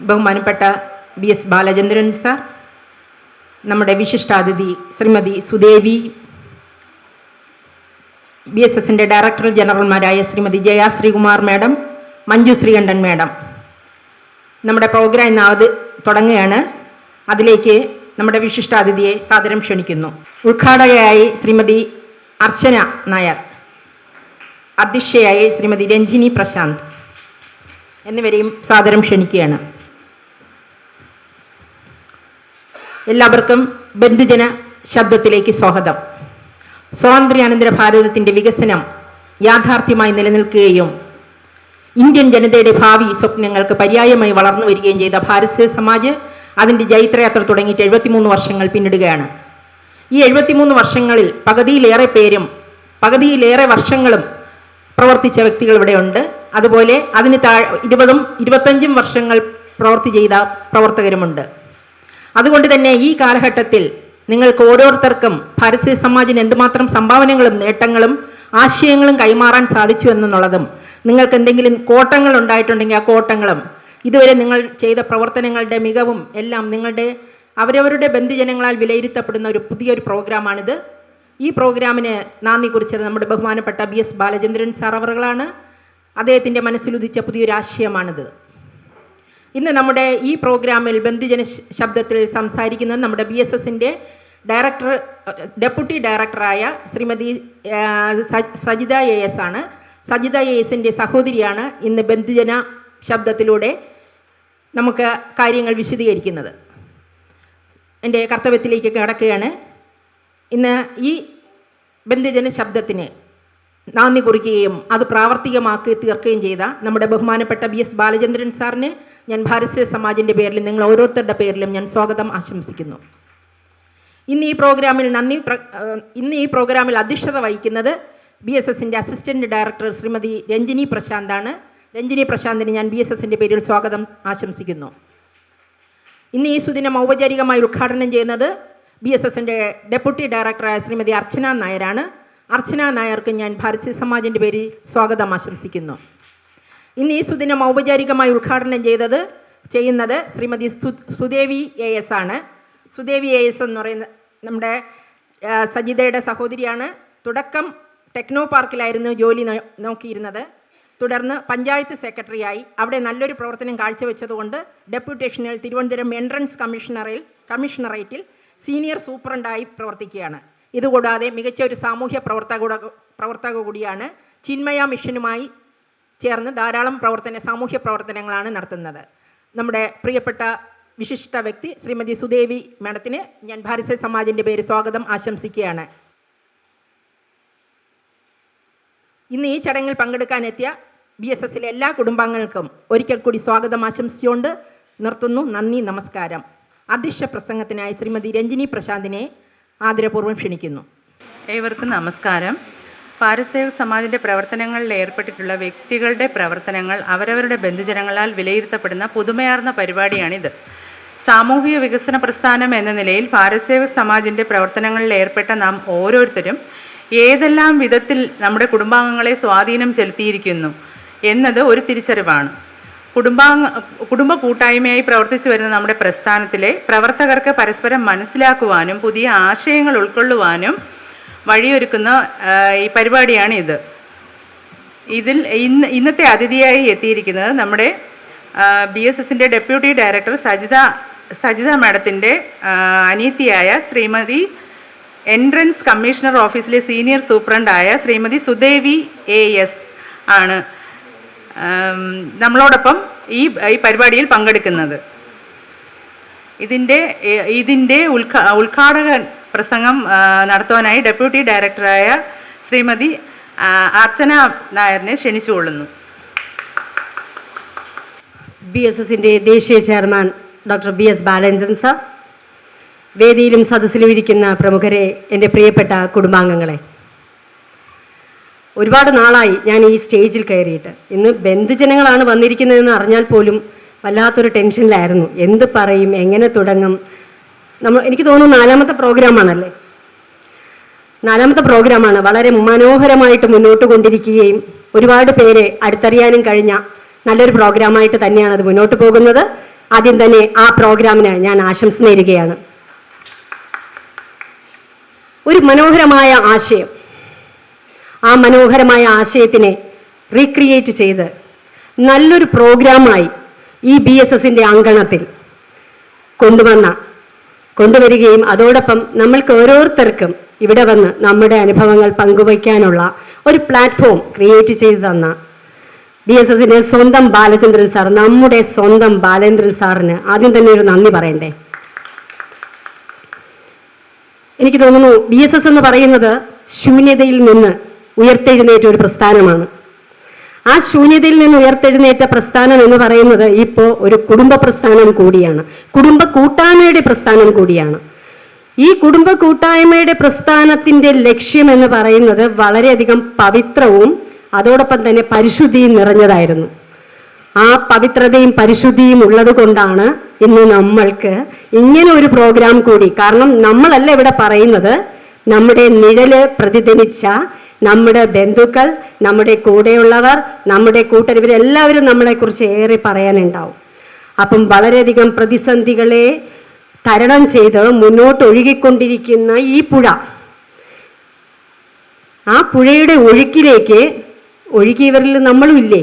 ബഹുമാനപ്പെട്ട BS Balachandran sir, നമ്മുടെ വിശിഷ്ടാതിഥി ശ്രീമതി സുദേവി, BSSൻ്റെ ഡയറക്ടർ ജനറൽമാരായ ശ്രീമതി ജയ ശ്രീകുമാർ മാഡം, മഞ്ജു ശ്രീകണ്ഠൻ മാഡം. നമ്മുടെ പ്രോഗ്രാം ഇന്ന് തുടങ്ങുകയാണ്. അതിലേക്ക് നമ്മുടെ വിശിഷ്ടാതിഥിയെ സാദരം ക്ഷണിക്കുന്നു. ഉദ്ഘാടകയായി ശ്രീമതി അർച്ചന നായർ, അധ്യക്ഷയായി ശ്രീമതി രഞ്ജിനി പ്രശാന്ത് എന്നിവരെയും സാദരം ക്ഷണിക്കുകയാണ്. എല്ലാവർക്കും ബന്ധുജന ശബ്ദത്തിലേക്ക് സ്വാഗതം. സ്വാതന്ത്ര്യാനന്തര ഭാരതത്തിൻ്റെ വികസനം യാഥാർത്ഥ്യമായി നിലനിൽക്കുകയും ഇന്ത്യൻ ജനതയുടെ ഭാവി സ്വപ്നങ്ങൾക്ക് പര്യായമായി വളർന്നു വരികയും ചെയ്ത ഭാരതീയ സമാജ് അതിൻ്റെ ജൈത്രയാത്ര തുടങ്ങിയിട്ട് 73 വർഷങ്ങൾ പിന്നിടുകയാണ്. ഈ 73 വർഷങ്ങളിൽ പകുതിയിലേറെ വർഷങ്ങളും പ്രവർത്തിച്ച വ്യക്തികൾ ഇവിടെയുണ്ട്. അതുപോലെ അതിന് 20-25 വർഷങ്ങൾ പ്രവൃത്തി ചെയ്ത പ്രവർത്തകരുമുണ്ട്. അതുകൊണ്ട് തന്നെ ഈ കാലഘട്ടത്തിൽ നിങ്ങൾക്ക് ഓരോരുത്തർക്കും ഭാരതീയ സമാജിന് എന്തുമാത്രം സംഭാവനകളും നേട്ടങ്ങളും ആശയങ്ങളും കൈമാറാൻ സാധിച്ചു എന്നുള്ളതും, നിങ്ങൾക്ക് എന്തെങ്കിലും കോട്ടങ്ങൾ ഉണ്ടായിട്ടുണ്ടെങ്കിൽ ആ കോട്ടങ്ങളും ഇതുവരെ നിങ്ങൾ ചെയ്ത പ്രവർത്തനങ്ങളുടെ മികവും എല്ലാം അവരവരുടെ ബന്ധുജനങ്ങളാൽ വിലയിരുത്തപ്പെടുന്ന പുതിയൊരു പ്രോഗ്രാമാണിത്. ഈ പ്രോഗ്രാമിന് നാന്ദി കുറിച്ചത് നമ്മുടെ ബഹുമാനപ്പെട്ട BS ബാലചന്ദ്രൻ സാർ അവറുകളാണ്. അദ്ദേഹത്തിൻ്റെ മനസ്സിലുദിച്ച പുതിയൊരു ആശയമാണിത്. ഇന്ന് നമ്മുടെ ഈ പ്രോഗ്രാമിൽ ബന്ധുജന ശബ്ദത്തിൽ സംസാരിക്കുന്നത് നമ്മുടെ BSSൻ്റെ ഡെപ്യൂട്ടി ഡയറക്ടറായ ശ്രീമതി സജിത AS ആണ്. സജിത ASൻ്റെ സഹോദരിയാണ് ഇന്ന് ബന്ധുജന ശബ്ദത്തിലൂടെ നമുക്ക് കാര്യങ്ങൾ വിശദീകരിക്കുന്നത്. എൻ്റെ കർത്തവ്യത്തിലേക്ക് കടക്കുകയാണ്. ഇന്ന് ഈ ബന്ധുജന ശബ്ദത്തിന് നാന്ദി കുറിക്കുകയും അത് പ്രാവർത്തികമാക്കി തീർക്കുകയും ചെയ്ത നമ്മുടെ ബഹുമാനപ്പെട്ട BS ബാലചന്ദ്രൻ സാറിന് ഞാൻ ഭാരതീയ സമാജിൻ്റെ പേരിലും നിങ്ങൾ ഓരോരുത്തരുടെ പേരിലും ഞാൻ സ്വാഗതം ആശംസിക്കുന്നു. ഇന്ന് ഈ പ്രോഗ്രാമിൽ അധ്യക്ഷത വഹിക്കുന്നത് BSSൻ്റെ അസിസ്റ്റൻറ്റ് ഡയറക്ടർ ശ്രീമതി രഞ്ജിനി പ്രശാന്താണ്. രഞ്ജിനി പ്രശാന്തിന് ഞാൻ BSSൻ്റെ പേരിൽ സ്വാഗതം ആശംസിക്കുന്നു. ഇന്ന് ഈ സുദിനം ഔപചാരികമായി ഉദ്ഘാടനം ചെയ്യുന്നത് BSSൻ്റെ ഡെപ്യൂട്ടി ഡയറക്ടറായ ശ്രീമതി അർച്ചന നായരാണ്. അർച്ചന നായർക്ക് ഞാൻ ഭാരതീയ സമാജിൻ്റെ പേരിൽ സ്വാഗതം ആശംസിക്കുന്നു. ഇന്ന് ഈ സുദിനം ഔപചാരികമായി ഉദ്ഘാടനം ചെയ്യുന്നത് ശ്രീമതി സുദേവി AS ആണ്. സുദേവി AS എന്ന് പറയുന്ന നമ്മുടെ സജിതയുടെ സഹോദരിയാണ്. തുടക്കം ടെക്നോ പാർക്കിലായിരുന്നു ജോലി നോക്കിയിരുന്നത്. തുടർന്ന് പഞ്ചായത്ത് സെക്രട്ടറിയായി അവിടെ നല്ലൊരു പ്രവർത്തനം കാഴ്ചവെച്ചതുകൊണ്ട് ഡെപ്യൂട്ടേഷനിൽ തിരുവനന്തപുരം എൻട്രൻസ് കമ്മീഷണറേറ്റിൽ സീനിയർ സൂപ്രണ്ടായി പ്രവർത്തിക്കുകയാണ്. ഇതുകൂടാതെ മികച്ച ഒരു സാമൂഹ്യ പ്രവർത്തക കൂടിയാണ്. ചിന്മയ മിഷനുമായി ചേർന്ന് ധാരാളം സാമൂഹ്യ പ്രവർത്തനങ്ങളാണ് നടത്തുന്നത്. നമ്മുടെ പ്രിയപ്പെട്ട വിശിഷ്ട വ്യക്തി ശ്രീമതി സുദേവി മാഡത്തിന് ഞാൻ ഭാരതീയ സമാജിൻ്റെ പേര് സ്വാഗതം ആശംസിക്കുകയാണ്. ഇന്ന് ഈ ചടങ്ങിൽ പങ്കെടുക്കാനെത്തിയ BSSലെ എല്ലാ കുടുംബാംഗങ്ങൾക്കും ഒരിക്കൽ കൂടി സ്വാഗതം ആശംസിച്ചുകൊണ്ട് നിർത്തുന്നു. നന്ദി, നമസ്കാരം. അധ്യക്ഷ പ്രസംഗത്തിനായി ശ്രീമതി രഞ്ജിനി പ്രശാന്തിനെ ആദരപൂർവ്വം ക്ഷണിക്കുന്നു. ഏവർക്കും നമസ്കാരം. ഭാരതസേവക സമാജിൻ്റെ പ്രവർത്തനങ്ങളിൽ ഏർപ്പെട്ടിട്ടുള്ള വ്യക്തികളുടെ പ്രവർത്തനങ്ങൾ അവരവരുടെ ബന്ധുജനങ്ങളാൽ വിലയിരുത്തപ്പെടുന്ന പുതുമയാർന്ന പരിപാടിയാണിത്. സാമൂഹിക വികസന പ്രസ്ഥാനം എന്ന നിലയിൽ ഭാരതസേവക സമാജിൻ്റെ പ്രവർത്തനങ്ങളിൽ ഏർപ്പെട്ട നാം ഓരോരുത്തരും ഏതെല്ലാം വിധത്തിൽ നമ്മുടെ കുടുംബാംഗങ്ങളെ സ്വാധീനം ചെലുത്തിയിരിക്കുന്നു എന്നത് ഒരു തിരിച്ചറിവാണ്. കുടുംബ കൂട്ടായ്മയായി പ്രവർത്തിച്ചു വരുന്ന നമ്മുടെ പ്രസ്ഥാനത്തിലെ പ്രവർത്തകർക്ക് പരസ്പരം മനസ്സിലാക്കുവാനും പുതിയ ആശയങ്ങൾ ഉൾക്കൊള്ളുവാനും വഴിയൊരുക്കുന്ന ഈ പരിപാടിയാണ് ഇത്. ഇന്നത്തെ അതിഥിയായി എത്തിയിരിക്കുന്നത് നമ്മുടെ BSSൻ്റെ ഡെപ്യൂട്ടി ഡയറക്ടർ സജിത മാഡത്തിൻ്റെ അനിയത്തിയായ ശ്രീമതി എൻട്രൻസ് കമ്മീഷണർ ഓഫീസിലെ സീനിയർ സൂപ്രണ്ടായ ശ്രീമതി സുദേവി AS ആണ് നമ്മളോടൊപ്പം ഈ പരിപാടിയിൽ പങ്കെടുക്കുന്നത്. ഇതിൻ്റെ ഉദ്ഘാടക പ്രസംഗം നടത്തുവാനായി ഡെപ്യൂട്ടി ഡയറക്ടറായ ശ്രീമതി അർച്ചന നായരിനെ ക്ഷണിച്ചുകൊള്ളുന്നു. BSSൻ്റെ ദേശീയ chairman doctor BS Balachandran sir, വേദിയിലും സദസ്സിലും ഇരിക്കുന്ന പ്രമുഖരെ, എൻ്റെ പ്രിയപ്പെട്ട കുടുംബാംഗങ്ങളെ, ഒരുപാട് നാളായി ഞാൻ ഈ സ്റ്റേജിൽ കയറിയിട്ട്. ഇന്ന് ബന്ധുജനങ്ങളാണ് വന്നിരിക്കുന്നതെന്ന് അറിഞ്ഞാൽ പോലും വല്ലാത്തൊരു ടെൻഷനിലായിരുന്നു. എന്ത് പറയും, എങ്ങനെ തുടങ്ങും. എനിക്ക് തോന്നുന്നു 4ാമത്തെ പ്രോഗ്രാമാണല്ലേ. 4ാമത്തെ പ്രോഗ്രാമാണ്. വളരെ മനോഹരമായിട്ട് മുന്നോട്ട് കൊണ്ടിരിക്കുകയും ഒരുപാട് പേരെ അടുത്തറിയാനും കഴിഞ്ഞ നല്ലൊരു പ്രോഗ്രാമായിട്ട് തന്നെയാണ് അത് മുന്നോട്ട് പോകുന്നത്. ആദ്യം തന്നെ ആ പ്രോഗ്രാമിന് ഞാൻ ആശംസ നേരുകയാണ്. ഒരു മനോഹരമായ ആശയം, ആ മനോഹരമായ ആശയത്തിനെ റീക്രിയേറ്റ് ചെയ്ത് നല്ലൊരു പ്രോഗ്രാമായി ഈ BSSന്റെ അങ്കണത്തിൽ കൊണ്ടുവരികയും അതോടൊപ്പം നമ്മൾക്ക് ഓരോരുത്തർക്കും ഇവിടെ വന്ന് നമ്മുടെ അനുഭവങ്ങൾ പങ്കുവയ്ക്കാനുള്ള ഒരു പ്ലാറ്റ്ഫോം ക്രിയേറ്റ് ചെയ്തു തന്ന BSSന്റെ സ്വന്തം ബാലചന്ദ്രൻ സാർ, നമ്മുടെ സ്വന്തം ബാലേന്ദ്രൻ സാറിന് ആദ്യം തന്നെ ഒരു നന്ദി പറയണ്ടേ. എനിക്ക് തോന്നുന്നു BSS എന്ന് പറയുന്നത് ശൂന്യതയിൽ നിന്ന് ഉയർത്തെഴുന്നേറ്റ ഒരു പ്രസ്ഥാനമാണ്. ആ ശൂന്യതയിൽ നിന്ന് ഉയർത്തെഴുന്നേറ്റ പ്രസ്ഥാനം എന്ന് പറയുന്നത് ഇപ്പോൾ ഒരു കുടുംബ പ്രസ്ഥാനം കൂടിയാണ്, കുടുംബ കൂട്ടായ്മയുടെ പ്രസ്ഥാനം കൂടിയാണ്. ഈ കുടുംബ കൂട്ടായ്മയുടെ പ്രസ്ഥാനത്തിൻ്റെ ലക്ഷ്യം എന്ന് പറയുന്നത് വളരെയധികം പവിത്രവും അതോടൊപ്പം തന്നെ പരിശുദ്ധിയും നിറഞ്ഞതായിരുന്നു. ആ പവിത്രതയും പരിശുദ്ധിയും ഉള്ളത് കൊണ്ടാണ് ഇന്ന് നമ്മൾക്ക് ഇങ്ങനെ ഒരു പ്രോഗ്രാം കൂടി, കാരണം നമ്മളല്ല ഇവിടെ പറയുന്നത്, നമ്മുടെ നിഴല് പ്രതിധ്വനിച്ച നമ്മുടെ ബന്ധുക്കൾ, നമ്മുടെ കൂടെയുള്ളവർ, നമ്മുടെ കൂട്ടർ, ഇവരെല്ലാവരും നമ്മളെക്കുറിച്ച് ഏറെ പറയാനുണ്ടാവും. അപ്പം വളരെയധികം പ്രതിസന്ധികളെ തരണം ചെയ്ത് മുന്നോട്ട് ഒഴുകിക്കൊണ്ടിരിക്കുന്ന ഈ പുഴ, ആ പുഴയുടെ ഒഴുക്കിലേക്ക് ഒഴുകിയവരിൽ നമ്മളും ഇല്ലേ?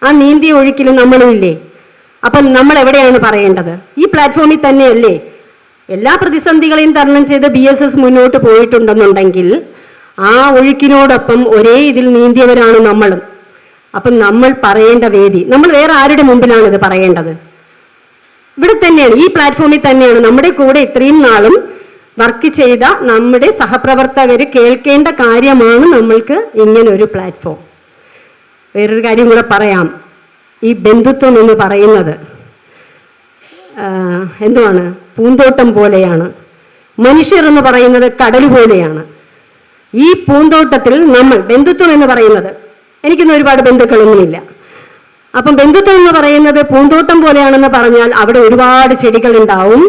ആ നീന്തിയ ഒഴുക്കിലും നമ്മളും ഇല്ലേ? അപ്പം നമ്മൾ എവിടെയാണ് പറയേണ്ടത്? ഈ പ്ലാറ്റ്ഫോമിൽ തന്നെയല്ലേ എല്ലാ പ്രതിസന്ധികളെയും തരണം ചെയ്ത് BSS മുന്നോട്ട് പോയിട്ടുണ്ടെന്നുണ്ടെങ്കിൽ ആ ഒഴുക്കിനോടൊപ്പം ഒരേ ഇതിൽ നീന്തിയവരാണ് നമ്മളും. അപ്പം നമ്മൾ പറയേണ്ട വേദി, നമ്മൾ വേറെ ആരുടെ മുമ്പിലാണ് ഇത് പറയേണ്ടത്? ഇവിടെ തന്നെയാണ്, ഈ പ്ലാറ്റ്ഫോമിൽ തന്നെയാണ് നമ്മുടെ കൂടെ ഇത്രയും നാളും വർക്ക് ചെയ്ത നമ്മുടെ സഹപ്രവർത്തകർ കേൾക്കേണ്ട കാര്യമാണ് നമ്മൾക്ക് ഇങ്ങനൊരു പ്ലാറ്റ്ഫോം. വേറൊരു കാര്യം കൂടെ പറയാം. ഈ ബന്ധുത്വം എന്ന് പറയുന്നത് എന്തുവാണ്? പൂന്തോട്ടം പോലെയാണ്. മനുഷ്യർ എന്ന് പറയുന്നത് കടൽ പോലെയാണ്. ഈ പൂന്തോട്ടത്തിൽ നമ്മൾ ബന്ധുത്വം എന്ന് പറയുന്നത്, എനിക്കൊന്നും ഒരുപാട് ബന്ധുക്കളൊന്നുമില്ല. അപ്പം ബന്ധുത്വം എന്ന് പറയുന്നത് പൂന്തോട്ടം പോലെയാണെന്ന് പറഞ്ഞാൽ അവിടെ ഒരുപാട് ചെടികൾ ഉണ്ടാവും,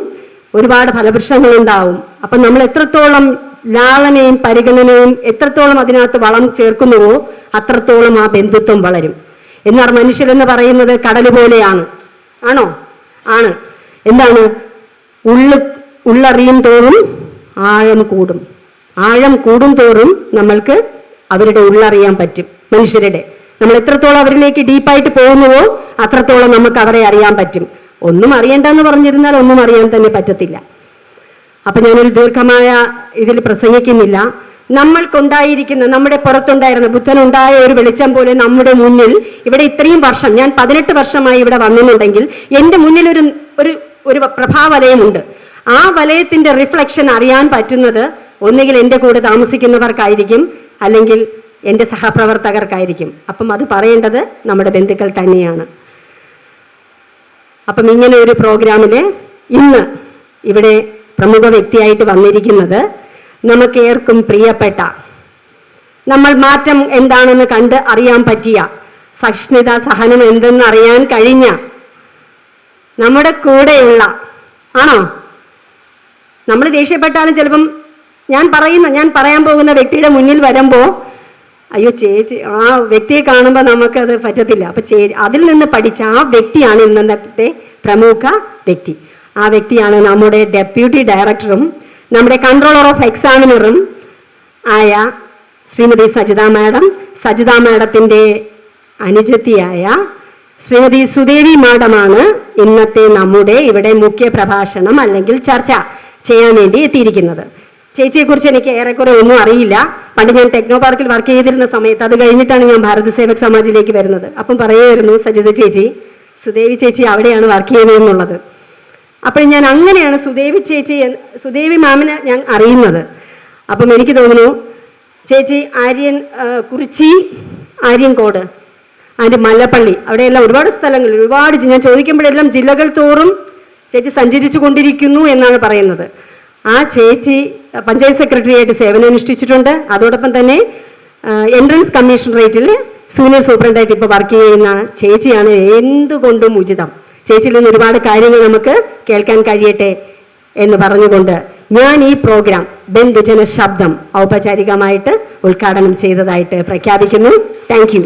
ഒരുപാട് ഫലവൃക്ഷങ്ങൾ ഉണ്ടാവും. അപ്പം നമ്മൾ എത്രത്തോളം ലാളനയും പരിഗണനയും എത്രത്തോളം അതിനകത്ത് വളം ചേർക്കുന്നുവോ അത്രത്തോളം ആ ബന്ധുത്വം വളരും. എന്നാൽ മനുഷ്യരെന്ന് പറയുന്നത് കടൽ പോലെയാണ്. ആണോ? ആണ്. എന്താണ്? ഉള്ളറിയും തോറും ആഴം കൂടും. ആഴം കൂടും തോറും നമ്മൾക്ക് അവരുടെ ഉള്ളറിയാൻ പറ്റും. മനുഷ്യരുടെ നമ്മൾ എത്രത്തോളം അവരിലേക്ക് ഡീപ്പായിട്ട് പോകുന്നുവോ അത്രത്തോളം നമുക്ക് അവരെ അറിയാൻ പറ്റും. ഒന്നും അറിയണ്ടെന്ന് പറഞ്ഞിരുന്നാൽ ഒന്നും അറിയാൻ തന്നെ പറ്റത്തില്ല. അപ്പം ഞാനൊരു ദീർഘമായ ഇതിൽ പ്രസംഗിക്കുന്നില്ല. നമ്മൾക്കുണ്ടായിരിക്കുന്ന, നമ്മുടെ പുറത്തുണ്ടായിരുന്ന ബുദ്ധനുണ്ടായ ഒരു വെളിച്ചം പോലെ നമ്മുടെ മുന്നിൽ ഇവിടെ ഇത്രയും വർഷം, ഞാൻ 18 വർഷമായി ഇവിടെ വന്നിട്ടുണ്ടെങ്കിൽ എൻ്റെ മുന്നിൽ ഒരു പ്രഭാവലയമുണ്ട്. ആ വലയത്തിൻ്റെ റിഫ്ലക്ഷൻ അറിയാൻ പറ്റുന്നത് ഒന്നുകിൽ എൻ്റെ കൂടെ താമസിക്കുന്നവർക്കായിരിക്കും, അല്ലെങ്കിൽ എൻ്റെ സഹപ്രവർത്തകർക്കായിരിക്കും. അപ്പം അത് പറയേണ്ടത് നമ്മുടെ ബന്ധുക്കൾ തന്നെയാണ്. അപ്പം ഇങ്ങനെ ഒരു പ്രോഗ്രാമിൽ ഇന്ന് ഇവിടെ പ്രമുഖ വ്യക്തിയായിട്ട് വന്നിരിക്കുന്നത് നമുക്കേർക്കും പ്രിയപ്പെട്ട, നമ്മൾ മാറ്റം എന്താണെന്ന് കണ്ട് അറിയാൻ പറ്റിയ, സഹിഷ്ണുത സഹനം എന്തെന്ന് അറിയാൻ കഴിഞ്ഞ, നമ്മുടെ കൂടെയുള്ള, ആണോ? നമ്മൾ ദേഷ്യപ്പെട്ടാലും ചിലപ്പം ഞാൻ പറയാൻ പോകുന്ന വ്യക്തിയുടെ മുന്നിൽ വരുമ്പോൾ അയ്യോ ചേച്ചി, ആ വ്യക്തിയെ കാണുമ്പോൾ നമുക്കത് പറ്റത്തില്ല. അപ്പം അതിൽ നിന്ന് പഠിച്ച ആ വ്യക്തിയാണ് ഇന്നത്തെ പ്രമുഖ വ്യക്തി. ആ വ്യക്തിയാണ് നമ്മുടെ ഡെപ്യൂട്ടി ഡയറക്ടറും നമ്മുടെ കൺട്രോളർ ഓഫ് എക്സാമിനറും ആയ ശ്രീമതി സജിത മാഡം. സജിത മാഡത്തിൻ്റെ അനുജത്തിയായ ശ്രീമതി സുദേവി മാഡമാണ് ഇന്നത്തെ നമ്മുടെ ഇവിടെ മുഖ്യ പ്രഭാഷണം അല്ലെങ്കിൽ ചർച്ച ചെയ്യാൻ വേണ്ടി എത്തിയിരിക്കുന്നത്. ചേച്ചിയെക്കുറിച്ച് എനിക്ക് ഏറെക്കുറെ ഒന്നും അറിയില്ല. പണ്ട് ഞാൻ ടെക്നോ പാർക്കിൽ വർക്ക് ചെയ്തിരുന്ന സമയത്ത്, അത് കഴിഞ്ഞിട്ടാണ് ഞാൻ ഭാരത് സേവക് സമാജിലേക്ക് വരുന്നത്. അപ്പം പറയുമായിരുന്നു സജിത ചേച്ചി, സുദേവി ചേച്ചി അവിടെയാണ് വർക്ക് ചെയ്തതെന്നുള്ളത്. അപ്പോൾ ഞാൻ അങ്ങനെയാണ് സുദേവി മാമിനെ ഞാൻ അറിയുന്നത്. അപ്പം എനിക്ക് തോന്നുന്നു ചേച്ചി കുറിച്ചി, ആര്യൻകോട്, അതിൻ്റെ മല്ലപ്പള്ളി, അവിടെയെല്ലാം ഒരുപാട് സ്ഥലങ്ങൾ, ഞാൻ ചോദിക്കുമ്പോഴെല്ലാം ജില്ലകൾ തോറും ചേച്ചി സഞ്ചരിച്ചു കൊണ്ടിരിക്കുന്നു എന്നാണ് പറയുന്നത്. ആ ചേച്ചി പഞ്ചായത്ത് സെക്രട്ടറിയായിട്ട് സേവനമനുഷ്ഠിച്ചിട്ടുണ്ട്. അതോടൊപ്പം തന്നെ എൻട്രൻസ് കമ്മീഷണറേറ്റിൽ സീനിയർ സൂപ്രണ്ടായിട്ട് ഇപ്പോൾ വർക്ക് ചെയ്യുന്ന ചേച്ചിയാണ്. എന്തുകൊണ്ടും ഉചിതം. ചേച്ചിയിൽ നിന്ന് ഒരുപാട് കാര്യങ്ങൾ നമുക്ക് കേൾക്കാൻ കഴിയട്ടെ എന്ന് പറഞ്ഞുകൊണ്ട് ഞാൻ ഈ പ്രോഗ്രാം ബന്ധുജന ശബ്ദം ഔപചാരികമായിട്ട് ഉദ്ഘാടനം ചെയ്തതായിട്ട് പ്രഖ്യാപിക്കുന്നു. Thank you.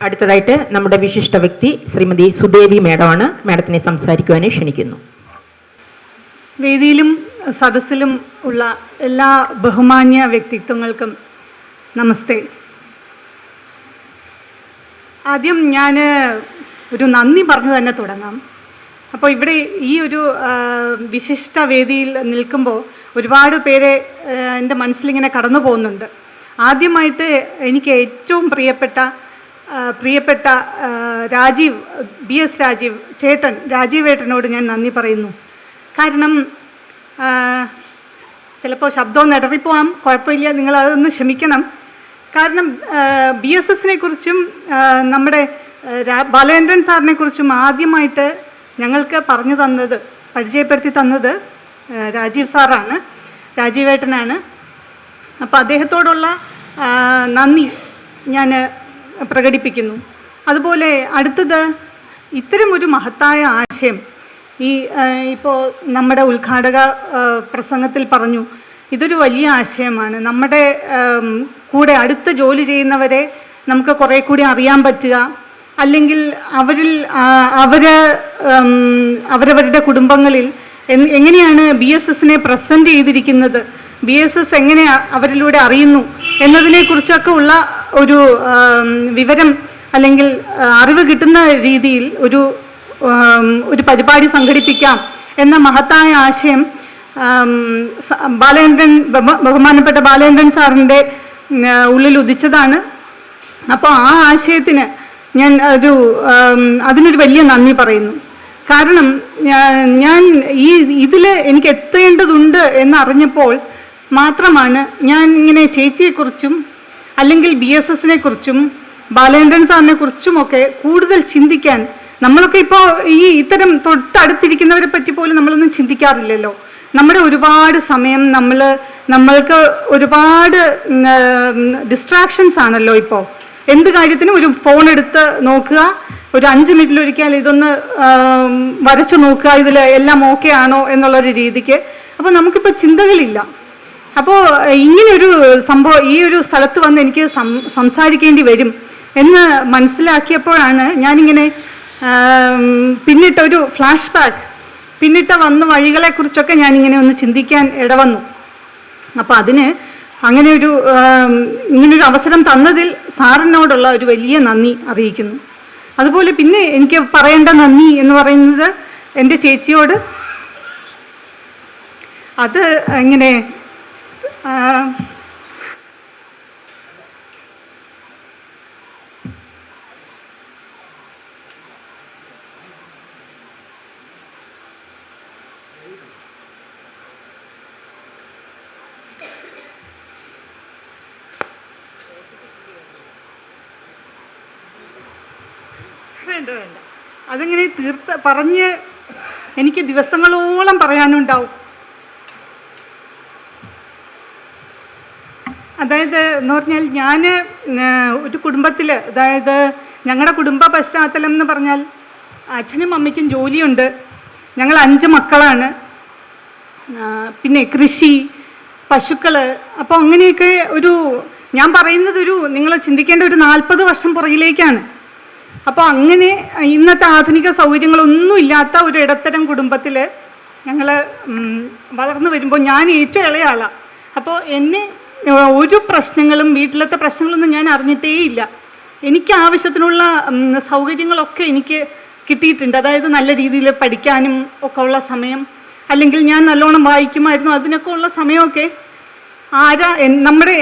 അടുത്തതായിട്ട് നമ്മുടെ വിശിഷ്ട വ്യക്തി ശ്രീമതി സുദേവി മേഡമാണ്. മേഡത്തിനെ സംസാരിക്കുവാനായി ക്ഷണിക്കുന്നു. വേദിയിലും സദസ്സിലും ഉള്ള എല്ലാ ബഹുമാന്യ വ്യക്തിത്വങ്ങൾക്കും നമസ്തേ. ആദ്യം ഞാൻ ഒരു നന്ദി പറഞ്ഞു തന്നെ തുടങ്ങാം. അപ്പോൾ ഇവിടെ ഈ ഒരു വിശിഷ്ട വേദിയിൽ നിൽക്കുമ്പോൾ ഒരുപാട് പേരെ എൻ്റെ മനസ്സിലിങ്ങനെ കടന്നു പോകുന്നുണ്ട്. ആദ്യമായിട്ട് എനിക്ക് ഏറ്റവും പ്രിയപ്പെട്ട രാജീവ്, BS രാജീവ് ചേട്ടൻ, രാജീവ് ഏട്ടനോട് ഞാൻ നന്ദി പറയുന്നു. കാരണം ചിലപ്പോൾ ശബ്ദം ഇടറിപ്പോവാം, കുഴപ്പമില്ല, നിങ്ങളതൊന്ന് ക്ഷമിക്കണം. കാരണം BSSനെ കുറിച്ചും നമ്മുടെ ബാലചന്ദ്രൻ സാറിനെ കുറിച്ചും ആദ്യമായിട്ട് ഞങ്ങൾക്ക് പറഞ്ഞു തന്നത്, പരിചയപ്പെടുത്തി തന്നത് രാജീവ് സാറാണ്, രാജീവേട്ടനാണ്. അപ്പോൾ അദ്ദേഹത്തോടുള്ള നന്ദി ഞാൻ പ്രകടിപ്പിക്കുന്നു. അതുപോലെ അടുത്തത്, ഇത്തരമൊരു മഹത്തായ ആശയം ഇപ്പോൾ നമ്മുടെ ഉദ്ഘാടക പ്രസംഗത്തിൽ പറഞ്ഞു, ഇതൊരു വലിയ ആശയമാണ്. നമ്മുടെ കൂടെ അടുത്ത് ജോലി ചെയ്യുന്നവരെ നമുക്ക് കുറേ കൂടി അറിയാൻ പറ്റുക, അല്ലെങ്കിൽ അവരവരുടെ കുടുംബങ്ങളിൽ എങ്ങനെയാണ് BSSനെ പ്രസൻറ്റ് ചെയ്തിരിക്കുന്നത്, BSS എങ്ങനെ അവരിലൂടെ അറിയുന്നു എന്നതിനെക്കുറിച്ചൊക്കെ ഉള്ള ഒരു വിവരം അല്ലെങ്കിൽ അറിവ് കിട്ടുന്ന രീതിയിൽ ഒരു പരിപാടി സംഘടിപ്പിക്കാം എന്ന മഹത്തായ ആശയം ബഹുമാനപ്പെട്ട ബാലചന്ദ്രൻ സാറിൻ്റെ ഉള്ളിൽ ഉദിച്ചതാണ്. അപ്പോൾ ആ ആശയത്തിന് ഞാൻ അതിനൊരു വലിയ നന്ദി പറയുന്നു. കാരണം ഞാൻ ഇതിൽ എനിക്ക് എത്തേണ്ടതുണ്ട് എന്നറിഞ്ഞപ്പോൾ മാത്രമാണ് ഞാൻ ഇങ്ങനെ ചേച്ചിയെക്കുറിച്ചും അല്ലെങ്കിൽ BSSനെ കുറിച്ചും ബാലചന്ദ്രൻ സാറിനെ കുറിച്ചുമൊക്കെ കൂടുതൽ ചിന്തിക്കാൻ. നമ്മളൊക്കെ ഇപ്പോൾ ഇത്തരം തൊട്ടടുത്തിരിക്കുന്നവരെ പറ്റി പോലും നമ്മളൊന്നും ചിന്തിക്കാറില്ലല്ലോ. നമ്മുടെ ഒരുപാട് സമയം നമ്മൾക്ക് ഒരുപാട് ഡിസ്ട്രാക്ഷൻസ് ആണല്ലോ ഇപ്പോൾ. എന്ത് കാര്യത്തിനും ഒരു ഫോൺ എടുത്ത് നോക്കുക, ഒരു 5 മിനിറ്റിലൊരിക്കൽ ഇതൊന്ന് വരച്ചു നോക്കുക, ഇതിൽ എല്ലാം ഓക്കെ ആണോ എന്നുള്ളൊരു രീതിക്ക്. അപ്പോൾ നമുക്കിപ്പോൾ ചിന്തകളില്ല. അപ്പോൾ ഇങ്ങനൊരു സംഭവം ഈ ഒരു സ്ഥലത്ത് വന്ന് എനിക്ക് സംസാരിക്കേണ്ടി വരും എന്ന് മനസ്സിലാക്കിയപ്പോഴാണ് ഞാനിങ്ങനെ പിന്നിട്ട ഒരു ഫ്ലാഷ് ബാക്ക്, പിന്നിട്ട വന്ന വഴികളെക്കുറിച്ചൊക്കെ ഞാനിങ്ങനെ ഒന്ന് ചിന്തിക്കാൻ ഇടവന്നു. അപ്പോൾ ഇങ്ങനൊരു അവസരം തന്നതിൽ സാറിനോടുള്ള ഒരു വലിയ നന്ദി അറിയിക്കുന്നു. അതുപോലെ പിന്നെ എനിക്ക് പറയേണ്ട നന്ദി എന്ന് പറയുന്നത് എൻ്റെ ചേച്ചിയോട്. അത് ഇങ്ങനെ വേണ്ട അതിങ്ങനെ പറഞ്ഞ് എനിക്ക് ദിവസങ്ങളോളം പറയാനുണ്ടാവും. അതായത് എന്ന് പറഞ്ഞാൽ ഞാൻ ഒരു കുടുംബത്തിൽ, അതായത് ഞങ്ങളുടെ കുടുംബ പശ്ചാത്തലം എന്ന് പറഞ്ഞാൽ അച്ഛനും അമ്മയ്ക്കും ജോലിയുണ്ട്, ഞങ്ങൾ 5 മക്കളാണ്, പിന്നെ കൃഷി, പശുക്കൾ. അപ്പോൾ അങ്ങനെയൊക്കെ ഞാൻ പറയുന്നത് നിങ്ങൾ ചിന്തിക്കേണ്ട ഒരു 40 വർഷം പുറകിലേക്കാണ്. അപ്പോൾ അങ്ങനെ ഇന്നത്തെ ആധുനിക സൗകര്യങ്ങളൊന്നും ഇല്ലാത്ത ഒരു ഇടത്തരം കുടുംബത്തിൽ ഞങ്ങൾ വളർന്നു വരുമ്പോൾ ഞാൻ ഏറ്റവും ഇളയ ആളാണ്. അപ്പോൾ എന്നെ ഒരു പ്രശ്നങ്ങളും വീട്ടിലത്തെ പ്രശ്നങ്ങളൊന്നും ഞാൻ അറിഞ്ഞിട്ടേ ഇല്ല. എനിക്ക് ആവശ്യത്തിനുള്ള സൗകര്യങ്ങളൊക്കെ എനിക്ക് കിട്ടിയിട്ടുണ്ട്. അതായത് നല്ല രീതിയിൽ പഠിക്കാനും ഒക്കെ ഉള്ള സമയം, അല്ലെങ്കിൽ ഞാൻ നല്ലോണം വായിക്കുമായിരുന്നു, അതിനൊക്കെ ഉള്ള സമയമൊക്കെ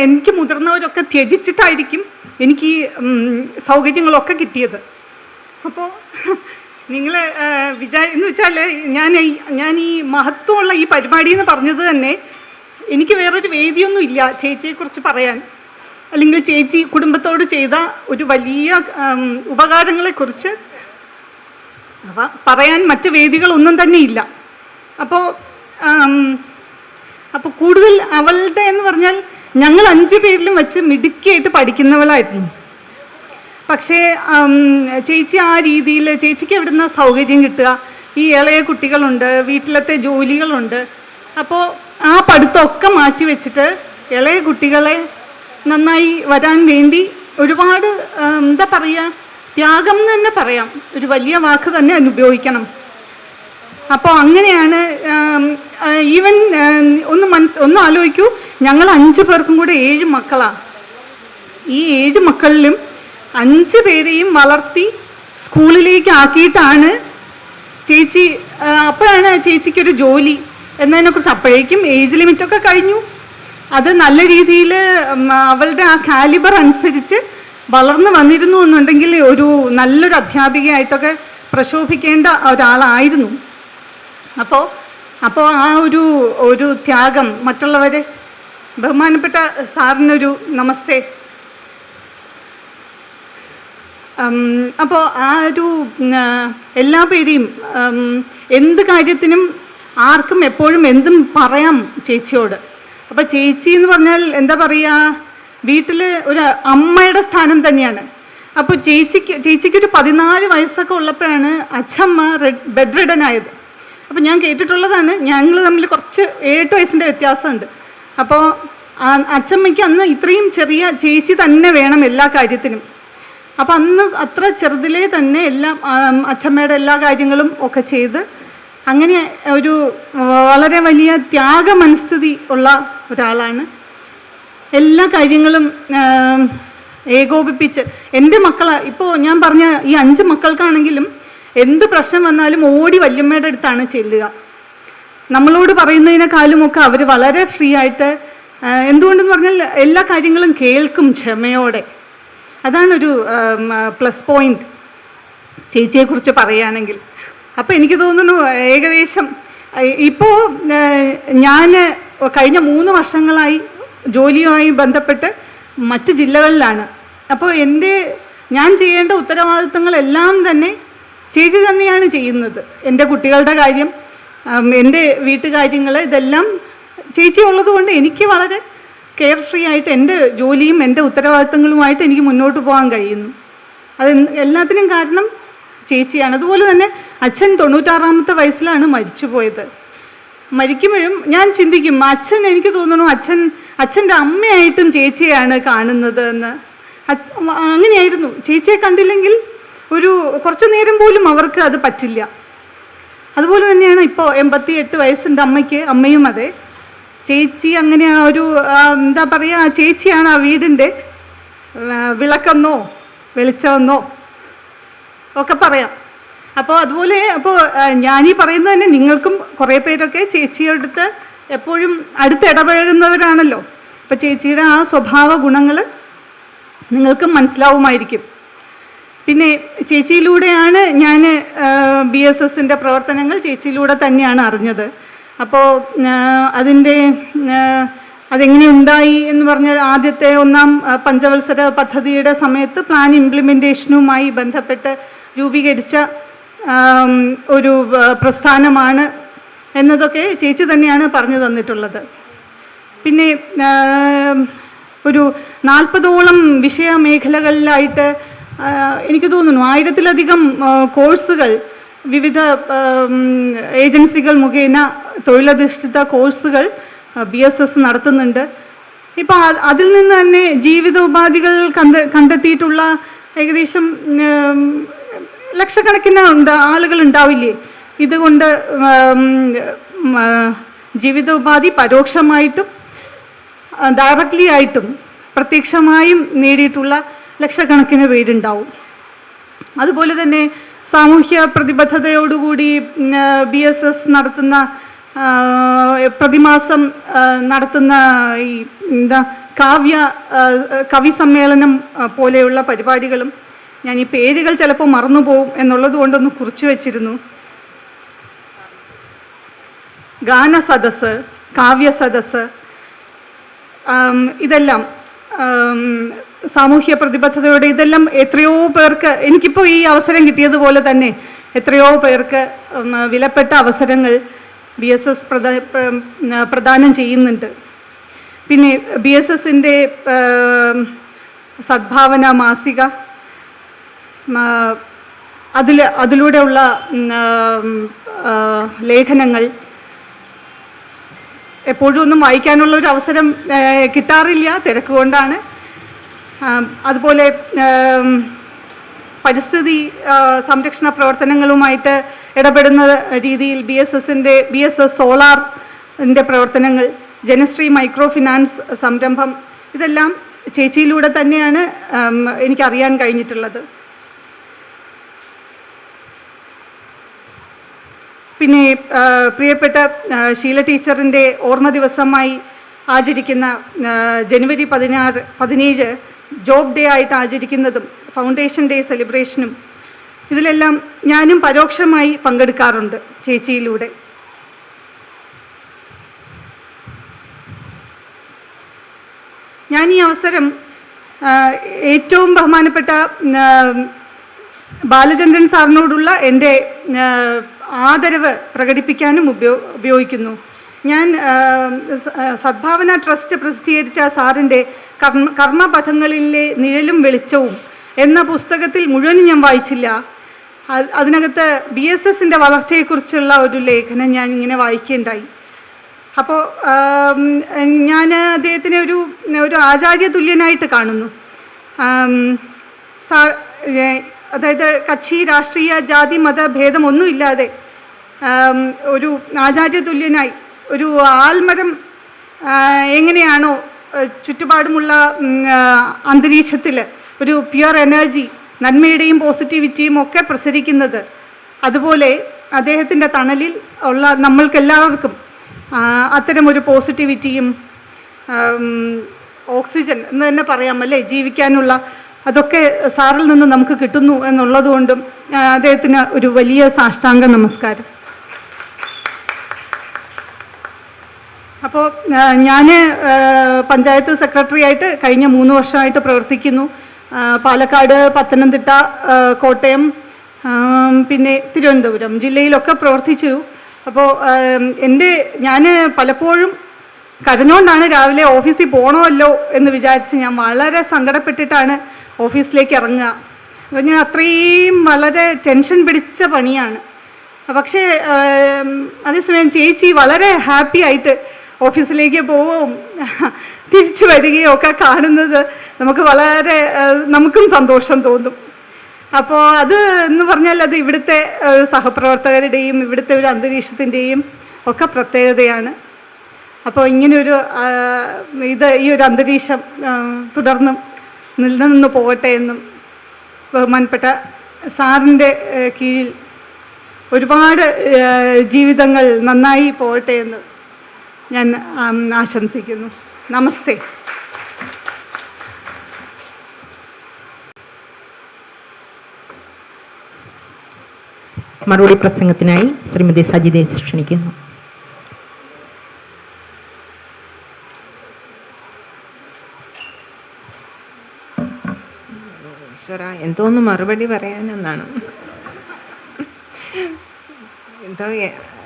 എനിക്ക് മുതിർന്നവരൊക്കെ ത്യജിച്ചിട്ടായിരിക്കും എനിക്ക് സൗകര്യങ്ങളൊക്കെ കിട്ടിയത്. അപ്പോൾ നിങ്ങൾ എന്ന് വെച്ചാൽ ഞാൻ ഈ മഹത്വമുള്ള ഈ പരിപാടി എന്ന് പറഞ്ഞത് തന്നെ എനിക്ക് വേറൊരു വേദിയൊന്നും ഇല്ല ചേച്ചിയെക്കുറിച്ച് പറയാൻ, അല്ലെങ്കിൽ ചേച്ചി കുടുംബത്തോട് ചെയ്ത ഒരു വലിയ ഉപകാരങ്ങളെക്കുറിച്ച് പറയാൻ മറ്റ് വേദികളൊന്നും തന്നെ ഇല്ല. അപ്പോൾ കൂടുതൽ അവളുടെ എന്ന് പറഞ്ഞാൽ ഞങ്ങൾ 5 പേരിലും വെച്ച് മിടുക്കിയായിട്ട് പഠിക്കുന്നവളായിരുന്നു. പക്ഷേ ചേച്ചി ആ രീതിയിൽ ചേച്ചിക്ക് എവിടുന്ന സൗകര്യം കിട്ടുക, ഈ ഇളയ കുട്ടികളുണ്ട്, വീട്ടിലത്തെ ജോലികളുണ്ട്. അപ്പോൾ ആ പഠിത്തമൊക്കെ മാറ്റി വെച്ചിട്ട് ഇളയ കുട്ടികളെ നന്നായി വരാൻ വേണ്ടി ഒരുപാട് എന്താ പറയുക, ത്യാഗം എന്ന് തന്നെ പറയാം, ഒരു വലിയ വാക്ക് തന്നെ അതിന് ഉപയോഗിക്കണം. അപ്പോൾ അങ്ങനെയാണ്. ഈവൻ ഒന്ന് ആലോചിക്കൂ, ഞങ്ങൾ 5 പേർക്കും കൂടെ 7 മക്കളാണ്. ഈ 7 മക്കളിലും 5 പേരെയും വളർത്തി സ്കൂളിലേക്ക് ആക്കിയിട്ടാണ് ചേച്ചി. അപ്പോഴാണ് ചേച്ചിക്കൊരു ജോലി എന്നതിനെക്കുറിച്ച്, അപ്പോഴേക്കും ഏജ് ലിമിറ്റൊക്കെ കഴിഞ്ഞു. അത് നല്ല രീതിയിൽ അവളുടെ ആ കാലിബർ അനുസരിച്ച് വളർന്നു വന്നിരുന്നു എന്നുണ്ടെങ്കിൽ ഒരു നല്ലൊരു അധ്യാപികയായിട്ടൊക്കെ പ്രശോഭിക്കേണ്ട ഒരാളായിരുന്നു. അപ്പോൾ ആ ഒരു ത്യാഗം മറ്റുള്ളവരെ. ബഹുമാനപ്പെട്ട സാറിനൊരു നമസ്തേ. അപ്പോൾ ആ ഒരു എല്ലാ പേരെയും എന്ത് കാര്യത്തിനും ആർക്കും എപ്പോഴും എന്തും പറയാം ചേച്ചിയോട്. അപ്പോൾ ചേച്ചി എന്ന് പറഞ്ഞാൽ എന്താ പറയുക, വീട്ടിൽ ഒരു അമ്മയുടെ സ്ഥാനം തന്നെയാണ്. അപ്പോൾ ചേച്ചിക്കൊരു 14 വയസ്സൊക്കെ ഉള്ളപ്പോഴാണ് അച്ഛമ്മ ബെഡ് റിഡൻ ആയത്. അപ്പോൾ ഞാൻ കേട്ടിട്ടുള്ളതാണ്, ഞങ്ങൾ തമ്മിൽ കുറച്ച് 7 വയസ്സിൻ്റെ വ്യത്യാസമുണ്ട്. അപ്പോൾ അച്ഛമ്മയ്ക്ക് അന്ന് ഇത്രയും ചെറിയ ചേച്ചി തന്നെ വേണം എല്ലാ കാര്യത്തിനും. അപ്പം അന്ന് അത്ര ചെറുതിലേ തന്നെ എല്ലാം അച്ഛമ്മയുടെ എല്ലാ കാര്യങ്ങളും ഒക്കെ ചെയ്ത് അങ്ങനെ ഒരു വളരെ വലിയ ത്യാഗമനസ്ഥിതി ഉള്ള ഒരാളാണ്. എല്ലാ കാര്യങ്ങളും ഏകോപിപ്പിച്ച് എൻ്റെ ഇപ്പോൾ ഞാൻ പറഞ്ഞ ഈ 5 മക്കൾക്കാണെങ്കിലും എന്ത് പ്രശ്നം വന്നാലും ഓടി വല്യമ്മയുടെ അടുത്താണ് ചെല്ലുക. നമ്മളോട് പറയുന്നതിനേക്കാളും ഒക്കെ അവർ വളരെ ഫ്രീ ആയിട്ട്, എന്തുകൊണ്ടെന്ന് പറഞ്ഞാൽ എല്ലാ കാര്യങ്ങളും കേൾക്കും ക്ഷമയോടെ. അതാണൊരു പ്ലസ് പോയിന്റ് ചേച്ചിയെക്കുറിച്ച് പറയുകയാണെങ്കിൽ. അപ്പോൾ എനിക്ക് തോന്നുന്നു ഏകദേശം ഇപ്പോൾ ഞാൻ കഴിഞ്ഞ 3 വർഷങ്ങളായി ജോലിയുമായി ബന്ധപ്പെട്ട് മറ്റ് ജില്ലകളിലാണ്. അപ്പോൾ ഞാൻ ചെയ്യേണ്ട ഉത്തരവാദിത്തങ്ങളെല്ലാം തന്നെ ചേച്ചി തന്നെയാണ് ചെയ്യുന്നത്. എൻ്റെ കുട്ടികളുടെ കാര്യം, എൻ്റെ വീട്ടുകാര്യങ്ങൾ, ഇതെല്ലാം ചേച്ചി ഉള്ളതുകൊണ്ട് എനിക്ക് വളരെ കെയർ ഫ്രീ ആയിട്ട് എൻ്റെ ജോലിയും എൻ്റെ ഉത്തരവാദിത്തങ്ങളുമായിട്ട് എനിക്ക് മുന്നോട്ട് പോകാൻ കഴിയുന്നു. അത് എല്ലാത്തിനും കാരണം ചേച്ചിയാണ്. അതുപോലെ തന്നെ അച്ഛൻ 96-ാമത്തെ വയസ്സിലാണ് മരിച്ചുപോയത്. മരിക്കുമ്പോഴും ഞാൻ ചിന്തിക്കും, എനിക്ക് തോന്നുന്നു അച്ഛൻ്റെ അമ്മയായിട്ടും ചേച്ചിയാണ് കാണുന്നത് എന്ന്. അങ്ങനെയായിരുന്നു. ചേച്ചിയെ കണ്ടില്ലെങ്കിൽ കുറച്ചു നേരം പോലും അവർക്ക് അത് പറ്റില്ല. അതുപോലെ തന്നെയാണ് ഇപ്പോൾ 88 വയസ്സിൻ്റെ അമ്മയും അതെ. ചേച്ചി അങ്ങനെ എന്താ പറയുക, ചേച്ചിയാണ് ആ വീടിൻ്റെ വിളക്കെന്നോ വെളിച്ചമെന്നോ ഒക്കെ പറയാം. അപ്പോൾ അതുപോലെ ഞാനീ പറയുന്നത് തന്നെ നിങ്ങൾക്കും കുറേ പേരൊക്കെ ചേച്ചിയോടടുത്ത് എപ്പോഴും അടുത്തിടപഴകുന്നവരാണല്ലോ. അപ്പോൾ ചേച്ചിയുടെ ആ സ്വഭാവ ഗുണങ്ങൾ നിങ്ങൾക്കും മനസ്സിലാവുമായിരിക്കും. പിന്നെ ചേച്ചിയിലൂടെയാണ് ഞാൻ BSSൻ്റെ പ്രവർത്തനങ്ങൾ ചേച്ചിയിലൂടെ തന്നെയാണ് അറിഞ്ഞത്. അപ്പോൾ അതെങ്ങനെ ഉണ്ടായി എന്ന് പറഞ്ഞാൽ, ആദ്യത്തെ 1-ാം പഞ്ചവത്സര പദ്ധതിയുടെ സമയത്ത് പ്ലാൻ ഇംപ്ലിമെൻറ്റേഷനുമായി ബന്ധപ്പെട്ട് രൂപീകരിച്ച ഒരു പ്രസ്ഥാനമാണ് എന്നതൊക്കെ ചേച്ചി തന്നെയാണ് പറഞ്ഞു തന്നിട്ടുള്ളത്. പിന്നെ ഒരു 40ഓളം വിഷയമേഖലകളിലായിട്ട് എനിക്ക് തോന്നുന്നു 1000-ത്തിലധികം കോഴ്സുകൾ വിവിധ ഏജൻസികൾ മുഖേന തൊഴിലധിഷ്ഠിത കോഴ്സുകൾ BSS നടത്തുന്നുണ്ട്. ഇപ്പോൾ അതിൽ നിന്ന് തന്നെ ജീവിതോപാധികൾ കണ്ടെത്തിയിട്ടുള്ള ഏകദേശം ലക്ഷക്കണക്കിന് ആളുകൾ ഉണ്ടാവില്ലേ. ഇതുകൊണ്ട് ജീവിതോപാധി പരോക്ഷമായിട്ടും ഡയറക്റ്റ്ലി ആയിട്ടും പ്രത്യക്ഷമായും നേടിയിട്ടുള്ള ലക്ഷക്കണക്കിന് പേരുണ്ടാവും. അതുപോലെ തന്നെ സാമൂഹ്യ പ്രതിബദ്ധതയോടുകൂടി BSS നടത്തുന്ന പ്രതിമാസം നടത്തുന്ന ഈ കവി സമ്മേളനം പോലെയുള്ള പരിപാടികളും, ഞാൻ ഈ പേരുകൾ ചിലപ്പോൾ മറന്നുപോകും എന്നുള്ളത് കൊണ്ടൊന്ന് കുറിച്ചു വച്ചിരുന്നു. ഗാനസദസ്സ്, കാവ്യസദസ്സ്, ഇതെല്ലാം സാമൂഹ്യ പ്രതിബദ്ധതയോടെ ഇതെല്ലാം എത്രയോ പേർക്ക്, എനിക്കിപ്പോൾ ഈ അവസരം കിട്ടിയതുപോലെ തന്നെ എത്രയോ പേർക്ക് വിലപ്പെട്ട അവസരങ്ങൾ BSS പ്രദാനം ചെയ്യുന്നുണ്ട്. പിന്നെ BSSൻ്റെ സദ്ഭാവന മാസിക, അതിലൂടെയുള്ള ലേഖനങ്ങൾ എപ്പോഴും ഒന്നും വായിക്കാനുള്ള ഒരു അവസരം കിട്ടാറില്ല, തിരക്ക് കൊണ്ടാണ്. അതുപോലെ പരിസ്ഥിതി സംരക്ഷണ പ്രവർത്തനങ്ങളുമായിട്ട് ഇടപെടുന്ന രീതിയിൽ BSS സോളാറിൻ്റെ പ്രവർത്തനങ്ങൾ, ജനശ്രീ മൈക്രോ ഫിനാൻസ് സംരംഭം, ഇതെല്ലാം ചേച്ചിയിലൂടെ തന്നെയാണ് എനിക്കറിയാൻ കഴിഞ്ഞിട്ടുള്ളത്. പിന്നെ പ്രിയപ്പെട്ട ഷീല ടീച്ചറിൻ്റെ ഓർമ്മ ദിവസമായി ആചരിക്കുന്ന ജനുവരി 17 ജോബ് ഡേ ആയിട്ട് ആചരിക്കുന്നതും ഫൗണ്ടേഷൻ ഡേ സെലിബ്രേഷനും, ഇതിലെല്ലാം ഞാനും പരോക്ഷമായി പങ്കെടുക്കാറുണ്ട് ചേച്ചിയിലൂടെ. ഞാൻ ഈ അവസരം ഏറ്റവും ബഹുമാനപ്പെട്ട ബാലചന്ദ്രൻ സാറിനോടുള്ള എൻ്റെ ആദരവ് പ്രകടിപ്പിക്കാനും ഉപയോഗിക്കുന്നു. ഞാൻ സദ്ഭാവന ട്രസ്റ്റ് പ്രസിദ്ധീകരിച്ച സാറിൻ്റെ കർമ്മപഥങ്ങളിലെ നിഴലും വെളിച്ചവും എന്ന പുസ്തകത്തിൽ മുഴുവനും ഞാൻ വായിച്ചില്ല. അതിനകത്ത് BSSൻ്റെ വളർച്ചയെക്കുറിച്ചുള്ള ഒരു ലേഖനം ഞാൻ ഇങ്ങനെ വായിക്കുകയുണ്ടായി. അപ്പോൾ ഞാൻ അദ്ദേഹത്തിനെ ഒരു ആചാര്യ തുല്യനായിട്ട് കാണുന്നു. അതായത് കക്ഷി, രാഷ്ട്രീയ, ജാതി, മത ഭേദമൊന്നുമില്ലാതെ ഒരു ആചാര്യ തുല്യനായി ഒരു ആൽമരം എങ്ങനെയാണോ ചുറ്റുപാടുമുള്ള അന്തരീക്ഷത്തിൽ ഒരു പ്യുവർ എനർജി, നന്മയുടെയും പോസിറ്റിവിറ്റിയും ഒക്കെ പ്രസരിക്കുന്നത്, അതുപോലെ അദ്ദേഹത്തിൻ്റെ തണലിൽ ഉള്ള നമ്മൾക്കെല്ലാവർക്കും അത്തരമൊരു പോസിറ്റിവിറ്റിയും ഓക്സിജൻ എന്ന് തന്നെ പറയാം അല്ലേ, ജീവിക്കാനുള്ള അതൊക്കെ സാറിൽ നിന്ന് നമുക്ക് കിട്ടുന്നു എന്നുള്ളതുകൊണ്ടും അദ്ദേഹത്തിന് ഒരു വലിയ സാഷ്ടാംഗ നമസ്കാരം. അപ്പോൾ ഞാൻ പഞ്ചായത്ത് സെക്രട്ടറി ആയിട്ട് കഴിഞ്ഞ 3 വർഷമായിട്ട് പ്രവർത്തിക്കുന്നു. പാലക്കാട്, പത്തനംതിട്ട, കോട്ടയം, പിന്നെ തിരുവനന്തപുരം ജില്ലയിലൊക്കെ പ്രവർത്തിച്ചു. അപ്പോൾ ഞാൻ പലപ്പോഴും കരഞ്ഞുകൊണ്ടാണ് രാവിലെ ഓഫീസിൽ പോകണമല്ലോ എന്ന് വിചാരിച്ച് ഞാൻ വളരെ സങ്കടപ്പെട്ടിട്ടാണ് ഓഫീസിലേക്ക് ഇറങ്ങുക. അപ്പോൾ ഞാൻ അത്രയും വളരെ ടെൻഷൻ പിടിച്ച പണിയാണ്. പക്ഷേ അതേസമയം ചേച്ചി വളരെ ഹാപ്പി ആയിട്ട് ഓഫീസിലേക്ക് പോവുകയും തിരിച്ചു വരികയും ഒക്കെ കാണുന്നത് നമുക്കും സന്തോഷം തോന്നും. അപ്പോൾ അത് എന്ന് പറഞ്ഞാൽ അത് ഇവിടുത്തെ സഹപ്രവർത്തകരുടെയും ഇവിടുത്തെ ഒരു അന്തരീക്ഷത്തിൻ്റെയും ഒക്കെ പ്രത്യേകതയാണ്. അപ്പോൾ ഇങ്ങനെയൊരു ഈ ഒരു അന്തരീക്ഷം തുടർന്നും നിലനിന്ന് പോകട്ടെ എന്നും ബഹുമാനപ്പെട്ട സാറിൻ്റെ കീഴിൽ ഒരുപാട് ജീവിതങ്ങൾ നന്നായി പോകട്ടെ എന്ന് ഞാൻ ആശംസിക്കുന്നു. നമസ്തേ. മറുപടി പ്രസംഗത്തിനായി ശ്രീമതി സജിതയെ ക്ഷണിക്കുന്നു. എന്തോന്ന് മറുപടി പറയാനെന്നാണ്. എന്തോ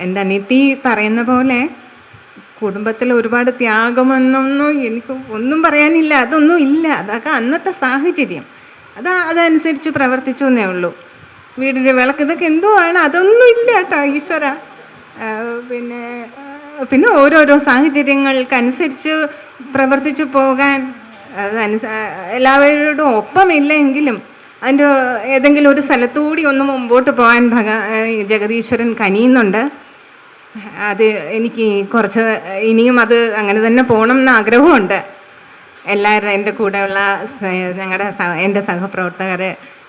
എൻ്റെ അനിയത്തി പറയുന്ന പോലെ കുടുംബത്തിൽ ഒരുപാട് ത്യാഗമെന്നൊന്നും എനിക്ക് ഒന്നും പറയാനില്ല. അതൊന്നും ഇല്ല. അതൊക്കെ അന്നത്തെ സാഹചര്യം. അതനുസരിച്ച് പ്രവർത്തിച്ചു എന്നേ ഉള്ളൂ. വീടിൻ്റെ വിളക്ക് ഇതൊക്കെ എന്തോ ആണ്, അതൊന്നും ഇല്ല കേട്ടോ ഈശ്വര. പിന്നെ ഓരോരോ സാഹചര്യങ്ങൾക്കനുസരിച്ച് പ്രവർത്തിച്ചു പോകാൻ എല്ലാവരോടും ഒപ്പമില്ലെങ്കിലും അതിൻ്റെ ഏതെങ്കിലും ഒരു സ്ഥലത്തൂടി ഒന്ന് മുമ്പോട്ട് പോകാൻ ജഗദീശ്വരൻ കനിയുന്നുണ്ട്. അത് എനിക്ക് കുറച്ച് ഇനിയും അത് അങ്ങനെ തന്നെ പോകണം എന്ന് ആഗ്രഹമുണ്ട്. എല്ലാവരും എൻ്റെ കൂടെയുള്ള എൻ്റെ സഹപ്രവർത്തകർ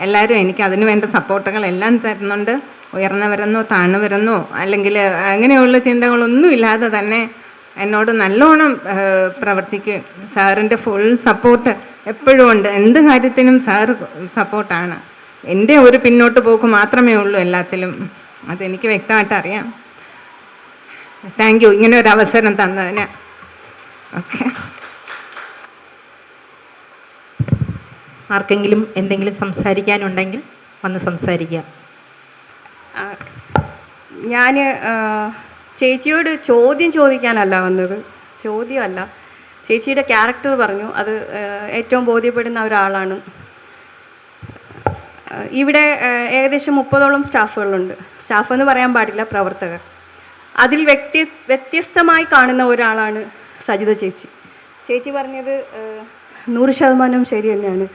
എല്ലാവരും എനിക്ക് അതിന് വേണ്ട സപ്പോർട്ടുകളെല്ലാം തരുന്നുണ്ട്. ഉയർന്നവരെന്നോ താഴ്ന്നവരെന്നോ അല്ലെങ്കിൽ അങ്ങനെയുള്ള ചിന്തകളൊന്നും ഇല്ലാതെ തന്നെ എന്നോട് നല്ലോണം പ്രവർത്തിക്കും. സാറിൻ്റെ ഫുൾ സപ്പോർട്ട് എപ്പോഴും ഉണ്ട്. എന്ത് കാര്യത്തിനും സാറ് സപ്പോർട്ടാണ്. എൻ്റെ ഒരു പിന്നോട്ട് പോക്ക് മാത്രമേ ഉള്ളൂ എല്ലാത്തിലും. അതെനിക്ക് വ്യക്തമായിട്ട് അറിയാം. താങ്ക് യു ഇങ്ങനെ ഒരു അവസരം തന്നതിന്. ഓക്കെ. ആർക്കെങ്കിലും എന്തെങ്കിലും സംസാരിക്കാനുണ്ടെങ്കിൽ വന്ന് സംസാരിക്കാം. ഞാൻ ചേച്ചിയോട് ചോദ്യം ചോദിക്കാനല്ല വന്നത്. ചോദ്യമല്ല, ചേച്ചിയുടെ ക്യാരക്ടർ പറഞ്ഞു. അത് ഏറ്റവും ബോധ്യപ്പെടുന്ന ഒരാളാണ്. ഇവിടെ ഏകദേശം 30ഓളം സ്റ്റാഫുകളുണ്ട്. സ്റ്റാഫ് എന്ന് പറയാൻ പാടില്ല, പ്രവർത്തകർ. അതിൽ വ്യത്യസ്തമായി കാണുന്ന ഒരാളാണ് സജിത ചേച്ചി. ചേച്ചി പറഞ്ഞത് 100% ശരി തന്നെയാണ്.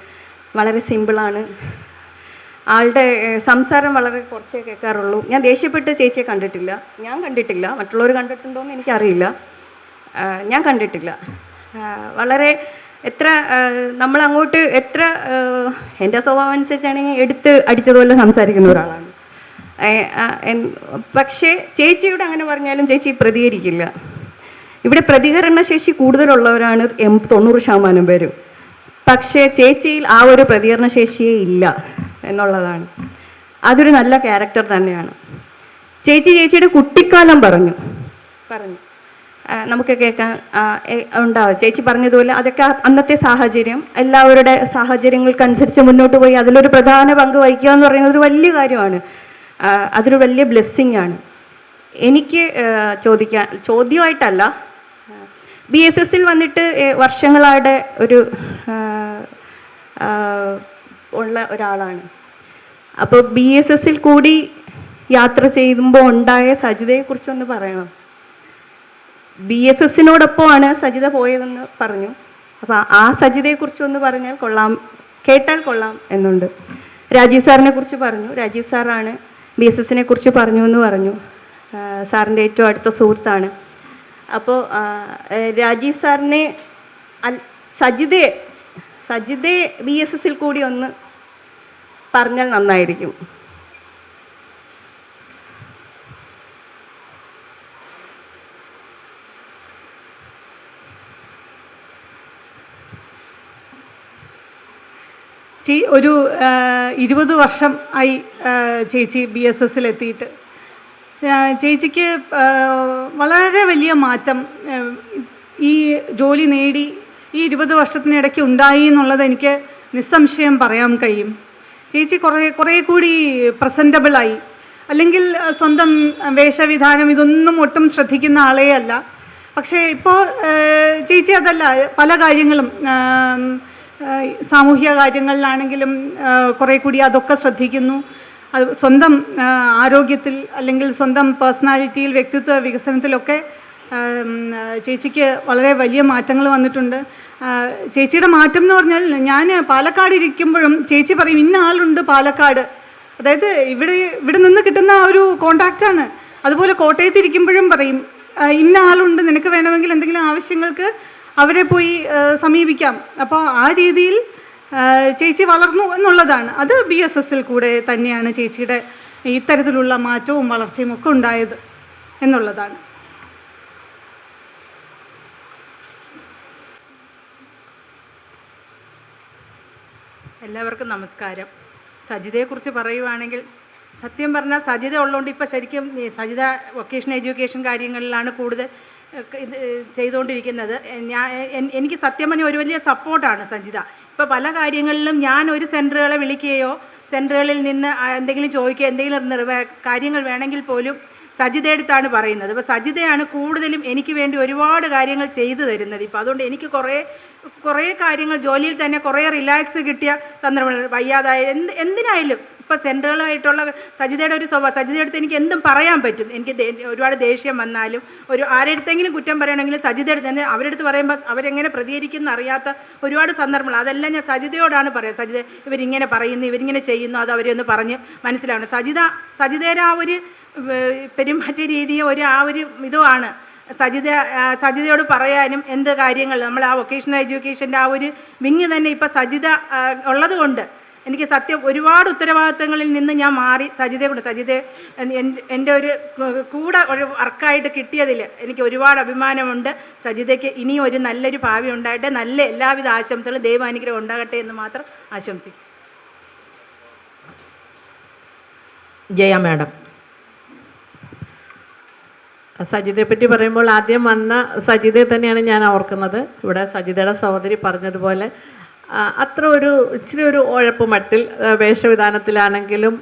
വളരെ സിമ്പിളാണ്. ആളുടെ സംസാരം വളരെ കുറച്ചേ കേൾക്കാറുള്ളൂ. ഞാൻ ദേഷ്യപ്പെട്ട് ചേച്ചിയെ കണ്ടിട്ടില്ല, ഞാൻ കണ്ടിട്ടില്ല. മറ്റുള്ളവർ കണ്ടിട്ടുണ്ടോ എന്ന് എനിക്കറിയില്ല, ഞാൻ കണ്ടിട്ടില്ല. വളരെ എത്ര നമ്മളങ്ങോട്ട് എത്ര എൻ്റെ സ്വഭാവം അനുസരിച്ചാണെങ്കിൽ എടുത്ത് അടിച്ചതുപോലെ സംസാരിക്കുന്ന ഒരാളാണ്. പക്ഷേ ചേച്ചിയോട് അങ്ങനെ പറഞ്ഞാലും ചേച്ചി പ്രതികരിക്കില്ല. ഇവിടെ പ്രതികരണശേഷി കൂടുതലുള്ളവരാണ് 90% പേരും. പക്ഷേ ചേച്ചിയിൽ ആ ഒരു പ്രതികരണശേഷിയേ ഇല്ല എന്നുള്ളതാണ്. അതൊരു നല്ല ക്യാരക്ടർ തന്നെയാണ്. ചേച്ചിയുടെ കുട്ടിക്കാലം പറഞ്ഞു നമുക്ക് കേൾക്കാൻ ഉണ്ടാവും. ചേച്ചി പറഞ്ഞതുപോലെ അതൊക്കെ അന്നത്തെ സാഹചര്യം, എല്ലാവരുടെ സാഹചര്യങ്ങൾക്കനുസരിച്ച് മുന്നോട്ട് പോയി അതിലൊരു പ്രധാന പങ്ക് വഹിക്കുക എന്ന് പറയുന്നത് ഒരു വലിയ കാര്യമാണ്. അതൊരു വലിയ ബ്ലെസ്സിങ് ആണ്. എനിക്ക് ചോദ്യമായിട്ടല്ല, BSSൽ വന്നിട്ട് വർഷങ്ങളായിട്ട് ഉള്ള ഒരാളാണ്. അപ്പോൾ BSSൽ കൂടി യാത്ര ചെയ്യുമ്പോൾ ഉണ്ടായ സജിതയെക്കുറിച്ചൊന്ന് പറയണം. BSSനോടൊപ്പമാണ് സജിത പോയതെന്ന് പറഞ്ഞു. അപ്പോൾ ആ സജിതയെക്കുറിച്ചൊന്ന് പറഞ്ഞാൽ കേട്ടാൽ കൊള്ളാം എന്നുണ്ട്. രാജീവ് സാറിനെ കുറിച്ച് പറഞ്ഞു. രാജീവ് സാറാണ് BSSനെ കുറിച്ച് പറഞ്ഞു എന്ന് പറഞ്ഞു. സാറിൻ്റെ ഏറ്റവും അടുത്ത സുഹൃത്താണ്. അപ്പോൾ രാജീവ് സാറിനെ സജിതയെ BSSൽ കൂടി ഒന്ന് പറഞ്ഞാൽ നന്നായിരിക്കും. ഒരു 20 വർഷം ആയി ചേച്ചി BSSൽ എത്തിയിട്ട്. ചേച്ചിക്ക് വളരെ വലിയ മാറ്റം ഈ ജോലി നേടി ഈ 20 വർഷത്തിനിടയ്ക്ക് ഉണ്ടായി എന്നുള്ളത് എനിക്ക് നിസ്സംശയം പറയാൻ കഴിയും. ചേച്ചി കുറേ കൂടി പ്രസൻറ്റബിളായി. അല്ലെങ്കിൽ സ്വന്തം വേഷവിധാനം ഇതൊന്നും ഒട്ടും ശ്രദ്ധിക്കുന്ന ആളേ അല്ല. പക്ഷേ ഇപ്പോൾ ചേച്ചി അതല്ല, പല കാര്യങ്ങളും സാമൂഹിക കാര്യങ്ങളിലാണെങ്കിലും കുറേ കൂടി അതൊക്കെ ശ്രദ്ധിക്കുന്നു. അത് സ്വന്തം ആരോഗ്യത്തിൽ അല്ലെങ്കിൽ സ്വന്തം പേഴ്സണാലിറ്റിയിൽ, വ്യക്തിത്വ വികസനത്തിലൊക്കെ ചേച്ചിക്ക് വളരെ വലിയ മാറ്റങ്ങൾ വന്നിട്ടുണ്ട്. ചേച്ചിയുടെ മാറ്റം എന്ന് പറഞ്ഞാൽ, ഞാൻ പാലക്കാട് ഇരിക്കുമ്പോഴും ചേച്ചി പറയും ഇന്ന ആളുണ്ട് പാലക്കാട്, അതായത് ഇവിടെ നിന്ന് കിട്ടുന്ന ഒരു കോണ്ടാക്റ്റാണ്. അതുപോലെ കോട്ടയത്ത് ഇരിക്കുമ്പോഴും പറയും ഇന്ന ആളുണ്ട്, നിനക്ക് വേണമെങ്കിൽ എന്തെങ്കിലും ആവശ്യങ്ങൾക്ക് അവരെ പോയി സമീപിക്കാം. അപ്പോൾ ആ രീതിയിൽ ചേച്ചി വളർന്നു എന്നുള്ളതാണ്. അത് BSSൽ കൂടെ തന്നെയാണ് ചേച്ചിയുടെ ഇത്തരത്തിലുള്ള മാറ്റവും വളർച്ചയും ഒക്കെ ഉണ്ടായത് എന്നുള്ളതാണ്. എല്ലാവർക്കും നമസ്കാരം. സജിതയെക്കുറിച്ച് പറയുവാണെങ്കിൽ, സത്യം പറഞ്ഞാൽ സജിത ഉള്ളതുകൊണ്ട് ഇപ്പോൾ ശരിക്കും സജിത വൊക്കേഷണൽ എഡ്യൂക്കേഷൻ കാര്യങ്ങളിലാണ് കൂടുതൽ ചെയ്തുകൊണ്ടിരിക്കുന്നത്. എനിക്ക് സത്യം പറഞ്ഞാൽ ഒരു വലിയ സപ്പോർട്ടാണ് സജിത. ഇപ്പോൾ പല കാര്യങ്ങളിലും ഞാൻ ഒരു സെൻറ്ററുകളെ വിളിക്കുകയോ സെൻറ്ററുകളിൽ നിന്ന് എന്തെങ്കിലും ചോദിക്കുകയോ എന്തെങ്കിലും കാര്യങ്ങൾ വേണമെങ്കിൽ പോലും സജിതയെടുത്താണ് പറയുന്നത്. അപ്പോൾ സജിതയാണ് കൂടുതലും എനിക്ക് വേണ്ടി ഒരുപാട് കാര്യങ്ങൾ ചെയ്തു തരുന്നത്. ഇപ്പോൾ അതുകൊണ്ട് എനിക്ക് കുറേ കാര്യങ്ങൾ ജോലിയിൽ തന്നെ കുറേ റിലാക്സ് കിട്ടിയ സന്ദർഭങ്ങൾ, വയ്യാതായ എന്തിനായാലും ഇപ്പോൾ സെൻറ്ററുകളായിട്ടുള്ള സജിതയുടെ ഒരു സ്വഭാവം, സജിതയുടെ അടുത്ത് എനിക്ക് എന്തും പറയാൻ പറ്റും. എനിക്ക് ഒരുപാട് ദേഷ്യം വന്നാലും ആരെടുത്തെങ്കിലും കുറ്റം പറയണമെങ്കിലും സജിതയുടെ തന്നെ അവരുടെ അടുത്ത് പറയുമ്പോൾ അവരെങ്ങനെ പ്രതികരിക്കുന്നു അറിയാത്ത ഒരുപാട് സന്ദർഭങ്ങൾ, അതെല്ലാം ഞാൻ സജിതയോടാണ് പറയുക. സജിത ഇവരിങ്ങനെ പറയുന്നു, ഇവരിങ്ങനെ ചെയ്യുന്നു, അത് അവരെ ഒന്ന് പറഞ്ഞ് മനസ്സിലാവണം. സജിതയുടെ ആ ഒരു പെരുമാറ്റ രീതി ആ ഒരു ഇതുമാണ് സജിതയോട് പറയാനും എന്ത് കാര്യങ്ങൾ നമ്മൾ ആ വൊക്കേഷണൽ എഡ്യൂക്കേഷൻ്റെ ആ ഒരു വിങ് തന്നെ ഇപ്പോൾ സജിത ഉള്ളത് കൊണ്ട് എനിക്ക് സത്യം ഒരുപാട് ഉത്തരവാദിത്തങ്ങളിൽ നിന്ന് ഞാൻ മാറി സജിത എൻ്റെ ഒരു കൂടെ ഒരു വർക്കായിട്ട് കിട്ടിയതിൽ എനിക്ക് ഒരുപാട് അഭിമാനമുണ്ട്. സജിതയ്ക്ക് ഇനിയും ഒരു നല്ലൊരു ഭാവി ഉണ്ടാകട്ടെ, നല്ല എല്ലാവിധ ആശംസകളും ദൈവാനുഗ്രഹം ഉണ്ടാകട്ടെ എന്ന് മാത്രം ആശംസിക്കും. ജയ മാഡം. സജിതയെപ്പറ്റി പറയുമ്പോൾ ആദ്യം വന്ന സജിതയെ തന്നെയാണ് ഞാൻ ഓർക്കുന്നത്. ഇവിടെ സജിതയുടെ സഹോദരി പറഞ്ഞതുപോലെ അത്ര ഇച്ചിരി ഒരു ഉഴപ്പ് മട്ടിൽ വേഷവിധാനത്തിലാണെങ്കിലും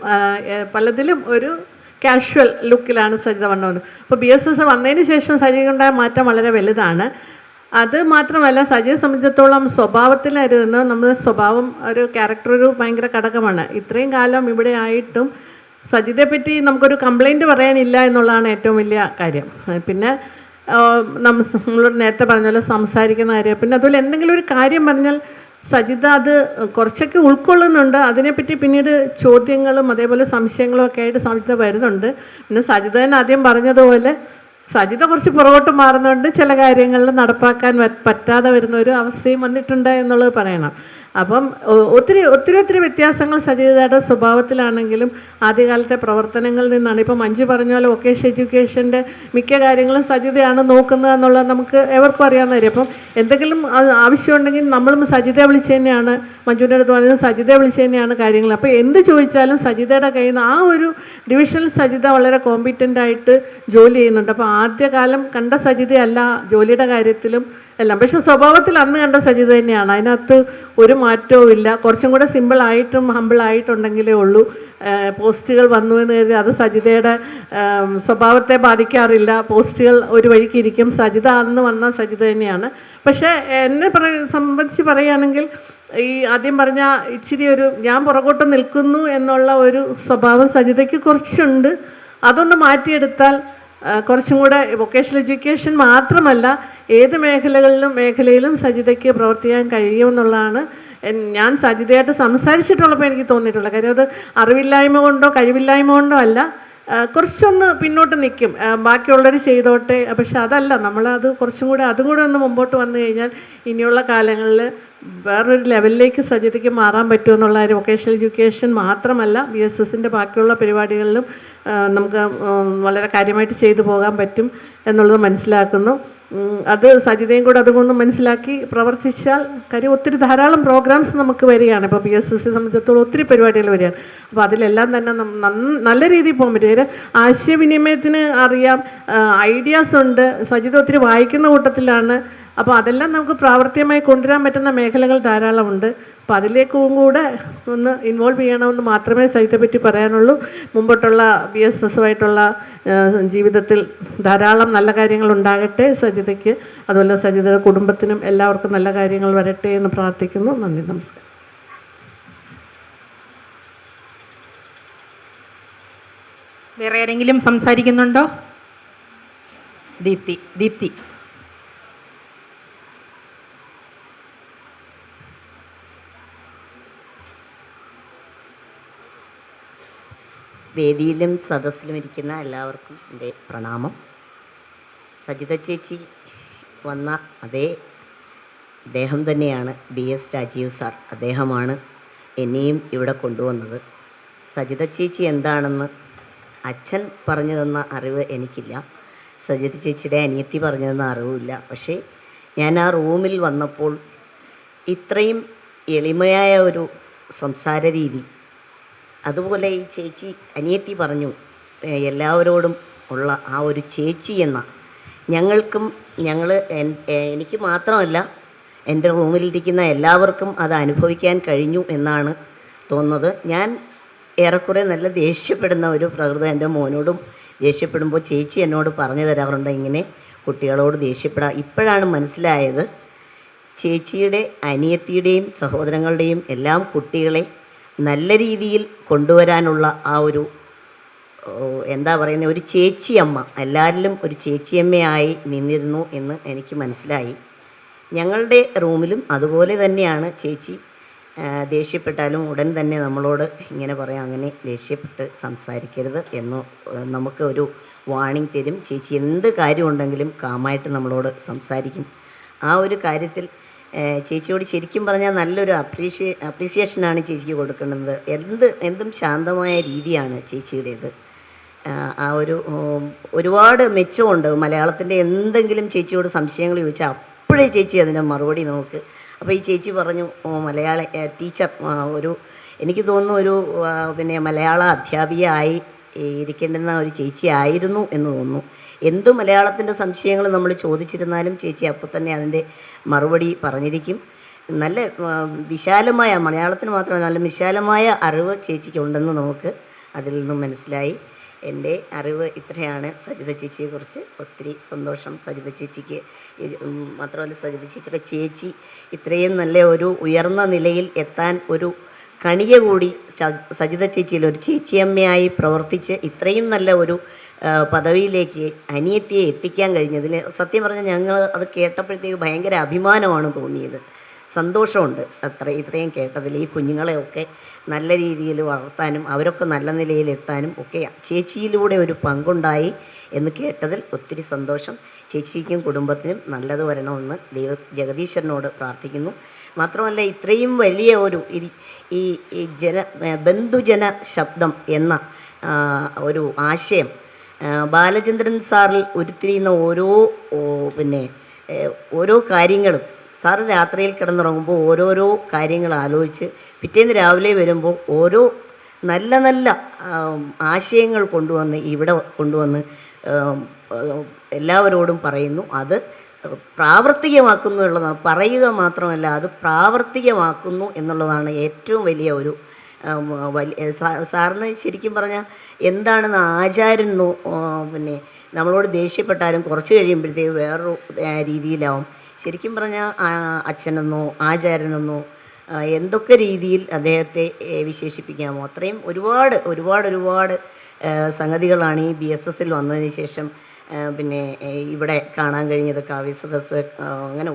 പലതിലും ഒരു കാഷ്വൽ ലുക്കിലാണ് സജിത വന്നത്. അപ്പോൾ BSS വന്നതിന് ശേഷം സജിതയുടെ മാറ്റം വളരെ വലുതാണ്. അത് മാത്രമല്ല, സജിതയെ സംബന്ധിച്ചിടത്തോളം സ്വഭാവത്തിലായിരുന്നു. നമ്മുടെ സ്വഭാവം ഒരു ക്യാരക്ടർ ഒരു ഭയങ്കര ഘടകമാണ്. ഇത്രയും കാലം ഇവിടെ ആയിട്ടും സജിതയെപ്പറ്റി നമുക്കൊരു കംപ്ലൈൻറ്റ് പറയാനില്ല എന്നുള്ളതാണ് ഏറ്റവും വലിയ കാര്യം. പിന്നെ നമ്മളോട് നേരത്തെ പറഞ്ഞ പോലെ സംസാരിക്കുന്ന കാര്യം, പിന്നെ അതുപോലെ എന്തെങ്കിലും ഒരു കാര്യം പറഞ്ഞാൽ സജിത അത് കുറച്ചൊക്കെ ഉൾക്കൊള്ളുന്നുണ്ട്. അതിനെപ്പറ്റി പിന്നീട് ചോദ്യങ്ങളും അതേപോലെ സംശയങ്ങളും ഒക്കെ ആയിട്ട് സജിത വരുന്നുണ്ട്. പിന്നെ സജിത തന്നെ ആദ്യം പറഞ്ഞതുപോലെ സജിത കുറച്ച് പുറകോട്ട് മാറുന്നുണ്ട്, ചില കാര്യങ്ങളിൽ നടപ്പാക്കാൻ പറ്റാതെ വരുന്ന ഒരു അവസ്ഥയും വന്നിട്ടുണ്ട് എന്നുള്ളത് പറയണം. അപ്പം ഒത്തിരി വ്യത്യാസങ്ങൾ സജിതയുടെ സ്വഭാവത്തിലാണെങ്കിലും ആദ്യകാലത്തെ പ്രവർത്തനങ്ങളിൽ നിന്നാണ്. ഇപ്പം മഞ്ജു പറഞ്ഞ പോലെ വൊക്കേഷണൽ എഡ്യൂക്കേഷൻ്റെ മിക്ക കാര്യങ്ങളും സജിതയാണ് നോക്കുന്നത് എന്നുള്ളത് നമുക്ക് എവർക്കും അറിയാവുന്ന കാര്യം. അപ്പം എന്തെങ്കിലും ആവശ്യമുണ്ടെങ്കിൽ നമ്മളും സജിതയെ വിളിച്ച് തന്നെയാണ്, മഞ്ജുവിൻ്റെ അടുത്ത് പറഞ്ഞത് സജിതയെ വിളിച്ച് തന്നെയാണ് കാര്യങ്ങൾ. അപ്പോൾ എന്ത് ചോദിച്ചാലും സജിതയുടെ കയ്യിൽ നിന്ന് ആ ഒരു ഡിവിഷനിൽ സജിത വളരെ കോമ്പിറ്റൻ്റ് ആയിട്ട് ജോലി ചെയ്യുന്നുണ്ട്. അപ്പോൾ ആദ്യകാലം കണ്ട സജിതയല്ല ജോലിയുടെ കാര്യത്തിലും എല്ലാം. പക്ഷെ സ്വഭാവത്തിൽ അന്ന് കണ്ട സജിത തന്നെയാണ്, അതിനകത്ത് ഒരു മാറ്റവും ഇല്ല. കുറച്ചും കൂടെ സിമ്പിളായിട്ടും ഹമ്പിളായിട്ടുണ്ടെങ്കിലേ ഉള്ളൂ. പോസ്റ്റുകൾ വന്നു എന്ന് കരുതി അത് സജിതയുടെ സ്വഭാവത്തെ ബാധിക്കാറില്ല. പോസ്റ്റുകൾ ഒരു വഴിക്ക് ഇരിക്കും. സജിത അന്ന് വന്ന സജിത തന്നെയാണ്. പക്ഷേ എന്നെ സംബന്ധിച്ച് പറയുകയാണെങ്കിൽ ഈ ആദ്യം പറഞ്ഞ ഇച്ചിരി ഒരു ഞാൻ പുറകോട്ട് നിൽക്കുന്നു എന്നുള്ള ഒരു സ്വഭാവം സജിതയ്ക്ക് കുറച്ചുണ്ട്. അതൊന്ന് മാറ്റിയെടുത്താൽ കുറച്ചും കൂടെ വൊക്കേഷണൽ എഡ്യൂക്കേഷൻ മാത്രമല്ല ഏത് മേഖലയിലും സജിതയ്ക്ക് പ്രവർത്തിക്കാൻ കഴിയുമെന്നുള്ളതാണ് ഞാൻ സജിതയായിട്ട് സംസാരിച്ചിട്ടുള്ളപ്പോൾ എനിക്ക് തോന്നിയിട്ടുള്ളത്. കാര്യം അത് അറിവില്ലായ്മ കൊണ്ടോ കഴിവില്ലായ്മ കൊണ്ടോ അല്ല, കുറച്ചൊന്ന് പിന്നോട്ട് നിൽക്കും, ബാക്കിയുള്ളവർ ചെയ്തോട്ടെ. പക്ഷെ അതല്ല, നമ്മളത് കുറച്ചും കൂടെ അതും കൂടെ ഒന്ന് മുമ്പോട്ട് വന്നു കഴിഞ്ഞാൽ ഇനിയുള്ള കാലങ്ങളിൽ വേറൊരു ലെവലിലേക്ക് സജിതയ്ക്ക് മാറാൻ പറ്റുമെന്നുള്ള ഒരു വൊക്കേഷണൽ എഡ്യൂക്കേഷൻ മാത്രമല്ല BSSൻ്റെ ബാക്കിയുള്ള പരിപാടികളിലും നമുക്ക് വളരെ കാര്യമായിട്ട് ചെയ്തു പോകാൻ പറ്റും എന്നുള്ളത് മനസ്സിലാക്കുന്നു. അത് സജിതയും കൂടെ അതുകൊണ്ട് മനസ്സിലാക്കി പ്രവർത്തിച്ചാൽ കാര്യം ഒത്തിരി ധാരാളം പ്രോഗ്രാംസ് നമുക്ക് വരികയാണ്. ഇപ്പോൾ BSS സംബന്ധിച്ചിടത്തോളം ഒത്തിരി പരിപാടികൾ വരികയാണ്. അപ്പോൾ അതിലെല്ലാം തന്നെ നല്ല രീതിയിൽ പോകാൻ പറ്റും. ആശയവിനിമയത്തിന് അറിയാം, ഐഡിയാസ് ഉണ്ട്. സജിത ഒത്തിരി വായിക്കുന്ന കൂട്ടത്തിലാണ്. അപ്പോൾ അതെല്ലാം നമുക്ക് പ്രാവർത്തികമായി കൊണ്ടുവരാൻ പറ്റുന്ന മേഖലകൾ ധാരാളമുണ്ട്. അപ്പോൾ അതിലേക്കും കൂടെ ഒന്ന് ഇൻവോൾവ് ചെയ്യണമെന്ന് മാത്രമേ സജിതയെ പറ്റി പറയാനുള്ളൂ. മുമ്പോട്ടുള്ള BSSുമായിട്ടുള്ള ജീവിതത്തിൽ ധാരാളം നല്ല കാര്യങ്ങൾ ഉണ്ടാകട്ടെ സജിതയ്ക്ക്, അതുപോലെ സജിതയുടെ കുടുംബത്തിനും എല്ലാവർക്കും നല്ല കാര്യങ്ങൾ വരട്ടെ എന്ന് പ്രാർത്ഥിക്കുന്നു. നന്ദി, നമസ്കാരം. വേറെ ആരെങ്കിലും സംസാരിക്കുന്നുണ്ടോ? ദീപ്തി. വേദിയിലും സദസ്സിലും ഇരിക്കുന്ന എല്ലാവർക്കും എൻ്റെ പ്രണാമം. സജിത ചേച്ചി വന്ന അദ്ദേഹം തന്നെയാണ് BS രാജീവ് സാർ. അദ്ദേഹമാണ് എന്നെയും ഇവിടെ കൊണ്ടുവന്നത്. സജിത ചേച്ചി എന്താണെന്ന് അച്ഛൻ പറഞ്ഞു തന്ന അറിവ് എനിക്കില്ല, സജിത ചേച്ചിയുടെ അനിയത്തി പറഞ്ഞു തന്ന അറിവില്ല. പക്ഷേ ഞാൻ ആ റൂമിൽ വന്നപ്പോൾ ഇത്രയും എളിമയായ ഒരു സംസാര രീതി, അതുപോലെ ഈ ചേച്ചി അനിയത്തി പറഞ്ഞു എല്ലാവരോടും ഉള്ള ആ ഒരു ചേച്ചി എന്ന എനിക്ക് മാത്രമല്ല എൻ്റെ റൂമിലിരിക്കുന്ന എല്ലാവർക്കും അത് അനുഭവിക്കാൻ കഴിഞ്ഞു എന്നാണ് തോന്നുന്നത്. ഞാൻ ഏറെക്കുറെ നല്ല ദേഷ്യപ്പെടുന്ന ഒരു പ്രകൃതം എൻ്റെ മോനോടും ദേഷ്യപ്പെടുമ്പോൾ ചേച്ചി എന്നോട് പറഞ്ഞു തരാറുണ്ട്, ഇങ്ങനെ കുട്ടികളോട് ദേഷ്യപ്പെടാം. ഇപ്പോഴാണ് മനസ്സിലായത് ചേച്ചിയുടെ അനിയത്തിയുടെയും സഹോദരങ്ങളുടെയും എല്ലാം കുട്ടികളെ നല്ല രീതിയിൽ കൊണ്ടുവരാനുള്ള ആ ഒരു ഒരു ചേച്ചിയമ്മ, എല്ലാവരിലും ഒരു ചേച്ചിയമ്മയായി നിന്നിരുന്നു എന്ന് എനിക്ക് മനസ്സിലായി. ഞങ്ങളുടെ റൂമിലും അതുപോലെ തന്നെയാണ്. ചേച്ചി ദേഷ്യപ്പെട്ടാലും ഉടൻ തന്നെ നമ്മളോട് ഇങ്ങനെ പറയാം, അങ്ങനെ ദേഷ്യപ്പെട്ട് സംസാരിക്കരുത് എന്ന് നമുക്ക് ഒരു വാണിംഗ് തരും. ചേച്ചി എന്ത് കാര്യമുണ്ടെങ്കിലും കാമായിട്ട് നമ്മളോട് സംസാരിക്കും. ആ ഒരു കാര്യത്തിൽ ചേച്ചിയോട് ശരിക്കും പറഞ്ഞാൽ നല്ലൊരു അപ്രീസിയേഷനാണ് ചേച്ചിക്ക് കൊടുക്കുന്നത്. എന്തും ശാന്തമായ രീതിയാണ് ചേച്ചിയുടേത്. ആ ഒരുപാട് മെച്ചമുണ്ട്. മലയാളത്തിൻ്റെ എന്തെങ്കിലും ചേച്ചിയോട് സംശയങ്ങൾ ചോദിച്ചാൽ അപ്പോഴേ ചേച്ചി അതിന് മറുപടി നമുക്ക്. അപ്പോൾ ഈ ചേച്ചി പറഞ്ഞു മലയാള ടീച്ചർ എനിക്ക് തോന്നുന്നു മലയാള അധ്യാപികയായി ഇരിക്കേണ്ടുന്ന ഒരു ചേച്ചി ആയിരുന്നു എന്ന് തോന്നുന്നു. എന്തു മലയാളത്തിൻ്റെ സംശയങ്ങൾ നമ്മൾ ചോദിച്ചിരുന്നാലും ചേച്ചി അപ്പോൾ തന്നെ അതിൻ്റെ മറുപടി പറഞ്ഞിരിക്കും. നല്ല വിശാലമായ, മലയാളത്തിന് മാത്രമല്ല നല്ല വിശാലമായ അറിവ് ചേച്ചിക്കുണ്ടെന്ന് നമുക്ക് അതിൽ നിന്നും മനസ്സിലായി. എൻ്റെ അറിവ് ഇത്രയാണ് സജിത ചേച്ചിയെക്കുറിച്ച്. ഒത്തിരി സന്തോഷം സജിത ചേച്ചിക്ക്. മാത്രമല്ല സജിത ചേച്ചിയുടെ ചേച്ചി ഇത്രയും നല്ല ഒരു ഉയർന്ന നിലയിൽ എത്താൻ ഒരു കണിക കൂടി സജിത ചേച്ചിയിൽ ഒരു ചേച്ചിയമ്മയായി പ്രവർത്തിച്ച് ഇത്രയും നല്ല ഒരു പദവിയിലേക്ക് അനിയത്തിയെ എത്തിക്കാൻ കഴിഞ്ഞതിൽ സത്യം പറഞ്ഞാൽ ഞങ്ങൾ അത് കേട്ടപ്പോഴത്തേക്ക് ഭയങ്കര അഭിമാനമാണ് തോന്നിയത്. സന്തോഷമുണ്ട് ഇത്രയും കേട്ടതിൽ. ഈ കുഞ്ഞുങ്ങളെയൊക്കെ നല്ല രീതിയിൽ വളർത്താനും അവരൊക്കെ നല്ല നിലയിലെത്താനും ഒക്കെ ചേച്ചിയിലൂടെ ഒരു പങ്കുണ്ടായി എന്ന് കേട്ടതിൽ ഒത്തിരി സന്തോഷം. ചേച്ചിക്കും കുടുംബത്തിനും നല്ലത് വരണമെന്ന് ജഗദീശ്വരനോട് പ്രാർത്ഥിക്കുന്നു. മാത്രമല്ല, ഇത്രയും വലിയ ഒരു ഈ ബന്ധുജന ശബ്ദം എന്ന ഒരു ആശയം ബാലചന്ദ്രൻ സാറിൽ ഉരുത്തിരിയുന്ന ഓരോ കാര്യങ്ങളും, സാറ് രാത്രിയിൽ കിടന്നുറങ്ങുമ്പോൾ ഓരോരോ കാര്യങ്ങൾ ആലോചിച്ച് പിറ്റേന്ന് രാവിലെ വരുമ്പോൾ ഓരോ നല്ല നല്ല ആശയങ്ങൾ കൊണ്ടുവന്ന് എല്ലാവരോടും പറയുന്നു. അത് പ്രാവർത്തികമാക്കുന്നു എന്നുള്ളതാണ്. പറയുക മാത്രമല്ല, അത് പ്രാവർത്തികമാക്കുന്നു എന്നുള്ളതാണ് ഏറ്റവും വലിയ ഒരു സാറിന് ശരിക്കും പറഞ്ഞാൽ എന്താണെന്ന് ആചാരെന്നോ നമ്മളോട് ദേഷ്യപ്പെട്ടാലും കുറച്ച് കഴിയുമ്പോഴത്തേക്ക് വേറൊരു രീതിയിലാവും. ശരിക്കും പറഞ്ഞാൽ അച്ഛനെന്നോ ആചാരനെന്നോ എന്തൊക്കെ രീതിയിൽ അദ്ദേഹത്തെ വിശേഷിപ്പിക്കാമോ അത്രയും ഒരുപാട് സംഗതികളാണ് ഈ BSSൽ വന്നതിന് ശേഷം ഇവിടെ കാണാൻ കഴിഞ്ഞത്. കാവ്യസദസ്സ്, അങ്ങനെ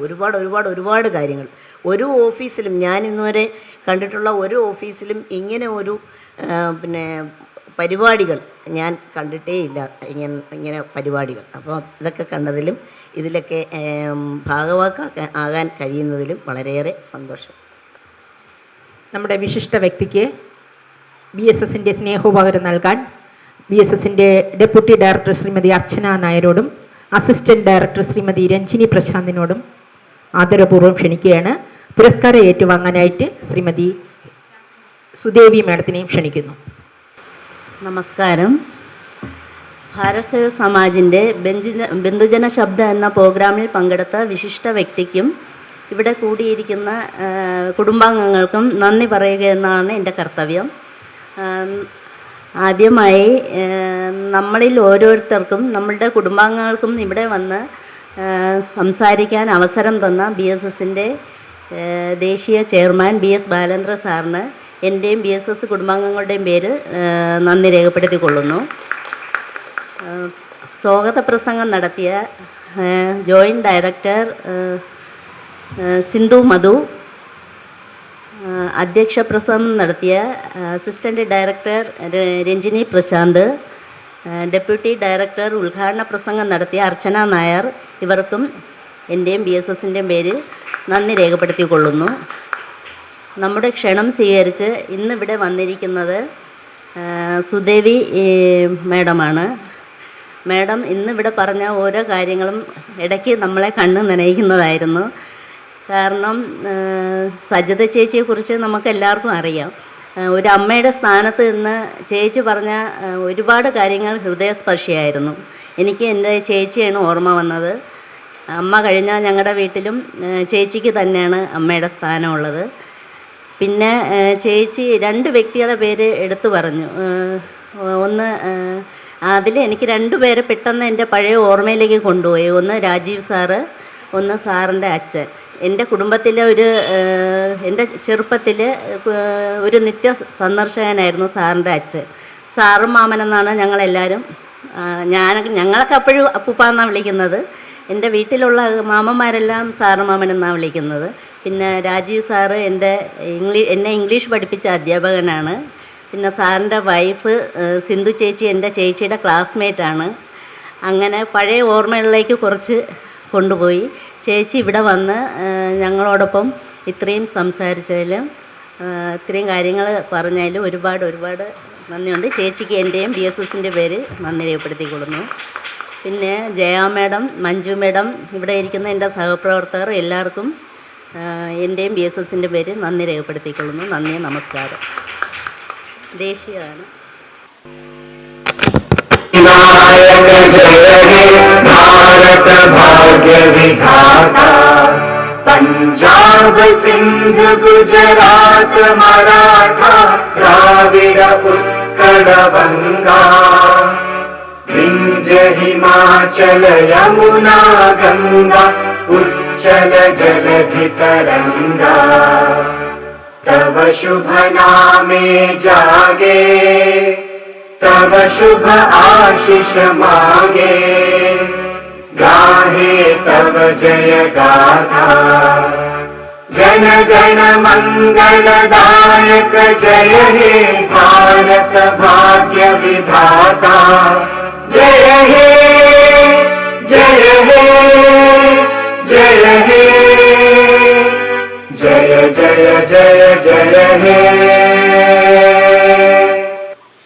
ഒരുപാട് കാര്യങ്ങൾ. ഒരു ഓഫീസിലും ഞാൻ ഇന്നുവരെ കണ്ടിട്ടുള്ള ഒരു ഓഫീസിലും ഇങ്ങനെ ഒരു പരിപാടികൾ ഞാൻ കണ്ടിട്ടേ ഇല്ല, ഇങ്ങനെ പരിപാടികൾ. അപ്പോൾ ഇതൊക്കെ കണ്ടതിലും ഇതിലൊക്കെ ഭാഗവാക്കാകാൻ കഴിയുന്നതിലും വളരെയേറെ സന്തോഷം. നമ്മുടെ വിശിഷ്ട വ്യക്തിക്ക് BSSൻ്റെ സ്നേഹോപകരം നൽകാൻ BSSൻ്റെ ഡെപ്യൂട്ടി ഡയറക്ടർ ശ്രീമതി അർച്ചന നായരോടും അസിസ്റ്റന്റ് ഡയറക്ടർ ശ്രീമതി രഞ്ജിനി പ്രശാന്തിനോടും ആദരപൂർവ്വം ക്ഷണിക്കുകയാണ്. പുരസ്കാരം ഏറ്റുവാങ്ങാനായിട്ട് ശ്രീമതി സുദേവി മാഡത്തിനെയും ക്ഷണിക്കുന്നു. നമസ്കാരം. ഭാരത് സേവ സമാജിൻ്റെ ബന്ധുജന ശബ്ദ എന്ന പ്രോഗ്രാമിൽ പങ്കെടുത്ത വിശിഷ്ട വ്യക്തിക്കും ഇവിടെ കൂടിയിരിക്കുന്ന കുടുംബാംഗങ്ങൾക്കും നന്ദി പറയുക എന്നാണ് എൻ്റെ കർത്തവ്യം. ആദ്യമായി നമ്മളിൽ ഓരോരുത്തർക്കും നമ്മളുടെ കുടുംബാംഗങ്ങൾക്കും ഇവിടെ വന്ന് സംസാരിക്കാൻ അവസരം തന്ന BSSൻ്റെ ദേശീയ ചെയർമാൻ BS ബാലേന്ദ്ര സാറിന് എൻ്റെയും BSS കുടുംബാംഗങ്ങളുടെയും പേര് നന്ദി രേഖപ്പെടുത്തിക്കൊള്ളുന്നു. സ്വാഗത പ്രസംഗം നടത്തിയ ജോയിൻറ്റ് ഡയറക്ടർ സിന്ധു മധു, അധ്യക്ഷ പ്രസംഗം നടത്തിയ assistant director Ranjini Prashanth, deputy director ഉദ്ഘാടന പ്രസംഗം നടത്തിയ അർച്ചന നായർ, ഇവർക്കും എൻ്റെയും BSSൻ്റെയും പേര് നന്ദി രേഖപ്പെടുത്തിക്കൊള്ളുന്നു. നമ്മുടെ ക്ഷണം സ്വീകരിച്ച് ഇന്നിവിടെ വന്നിരിക്കുന്നത് സുദേവി മാഡമാണ്. മാഡം ഇന്നിവിടെ പറഞ്ഞ ഓരോ കാര്യങ്ങളും ഇടയ്ക്ക് നമ്മളെ കണ്ണ് നനയിക്കുന്നതായിരുന്നു. കാരണം സജിത ചേച്ചിയെക്കുറിച്ച് നമുക്കെല്ലാവർക്കും അറിയാം. ഒരു അമ്മയുടെ സ്ഥാനത്ത് നിന്ന് ചേച്ചി പറഞ്ഞ ഒരുപാട് കാര്യങ്ങൾ ഹൃദയസ്പർശിയായിരുന്നു. എനിക്ക് എൻ്റെ ചേച്ചിയാണ് ഓർമ്മ വന്നത്. അമ്മ കഴിഞ്ഞാൽ ഞങ്ങളുടെ വീട്ടിലും ചേച്ചിക്ക് തന്നെയാണ് അമ്മയുടെ സ്ഥാനമുള്ളത്. പിന്നെ ചേച്ചി 2 വ്യക്തികളുടെ പേര് എടുത്തു പറഞ്ഞു. ഒന്ന് അതിൽ എനിക്ക് 2 പേരെ പെട്ടെന്ന് എൻ്റെ പഴയ ഓർമ്മയിലേക്ക് കൊണ്ടുപോയി. ഒന്ന് രാജീവ് സാറ്, ഒന്ന് സാറിൻ്റെ അച്ഛൻ. എൻ്റെ കുടുംബത്തിലെ എൻ്റെ ചെറുപ്പത്തിൽ ഒരു നിത്യ സന്ദർശകനായിരുന്നു സാറിൻ്റെ അച്ഛൻ. സാറും മാമൻ എന്നാണ് ഞങ്ങളെല്ലാവരും, ഞങ്ങളൊക്കെ അപ്പോഴും അപ്പൂപ്പ എന്നാണ് വിളിക്കുന്നത്. എൻ്റെ വീട്ടിലുള്ള മാമന്മാരെല്ലാം സാറ് മാമൻ എന്നാണ് വിളിക്കുന്നത്. പിന്നെ രാജീവ് സാറ് എന്നെ ഇംഗ്ലീഷ് പഠിപ്പിച്ച അധ്യാപകനാണ്. പിന്നെ സാറിൻ്റെ വൈഫ് സിന്ധു ചേച്ചി എൻ്റെ ചേച്ചിയുടെ ക്ലാസ്മേറ്റാണ്. അങ്ങനെ പഴയ ഓർമ്മകളിലേക്ക് കുറച്ച് കൊണ്ടുപോയി. ചേച്ചി ഇവിടെ വന്ന് ഞങ്ങളോടൊപ്പം ഇത്രയും സംസാരിച്ചതിലും ഇത്രയും കാര്യങ്ങൾ പറഞ്ഞതിലും ഒരുപാട് നന്ദിയുണ്ട്. ചേച്ചിക്ക് എൻ്റെയും BSSൻ്റെ പേര് നന്ദി രേഖപ്പെടുത്തിക്കൊള്ളുന്നു. പിന്നെ ജയ മാഡം, മഞ്ജു മാഡം, ഇവിടെ ഇരിക്കുന്ന എൻ്റെ സഹപ്രവർത്തകർ എല്ലാവർക്കും എൻ്റെയും BSSൻ്റെ പേര് നന്ദി രേഖപ്പെടുത്തിക്കൊള്ളുന്നു. നന്ദി, നമസ്കാരം. ദേശീയമാണ്. भारत भाग्य विधाता पंजाब सिंध गुजरात मराठा द्राविड उत्कल बंगा विंध्य हिमाचल यमुना गंगा उच्चल जलधि तरंगा तव शुभ नामे जागे तव शुभ आशीष मागे गाहे तव जय गाथा जनगण मंगलदायक जय हे भारत भाग्य विधाता जय हे जय हे जय हे जय जय जय जय हे।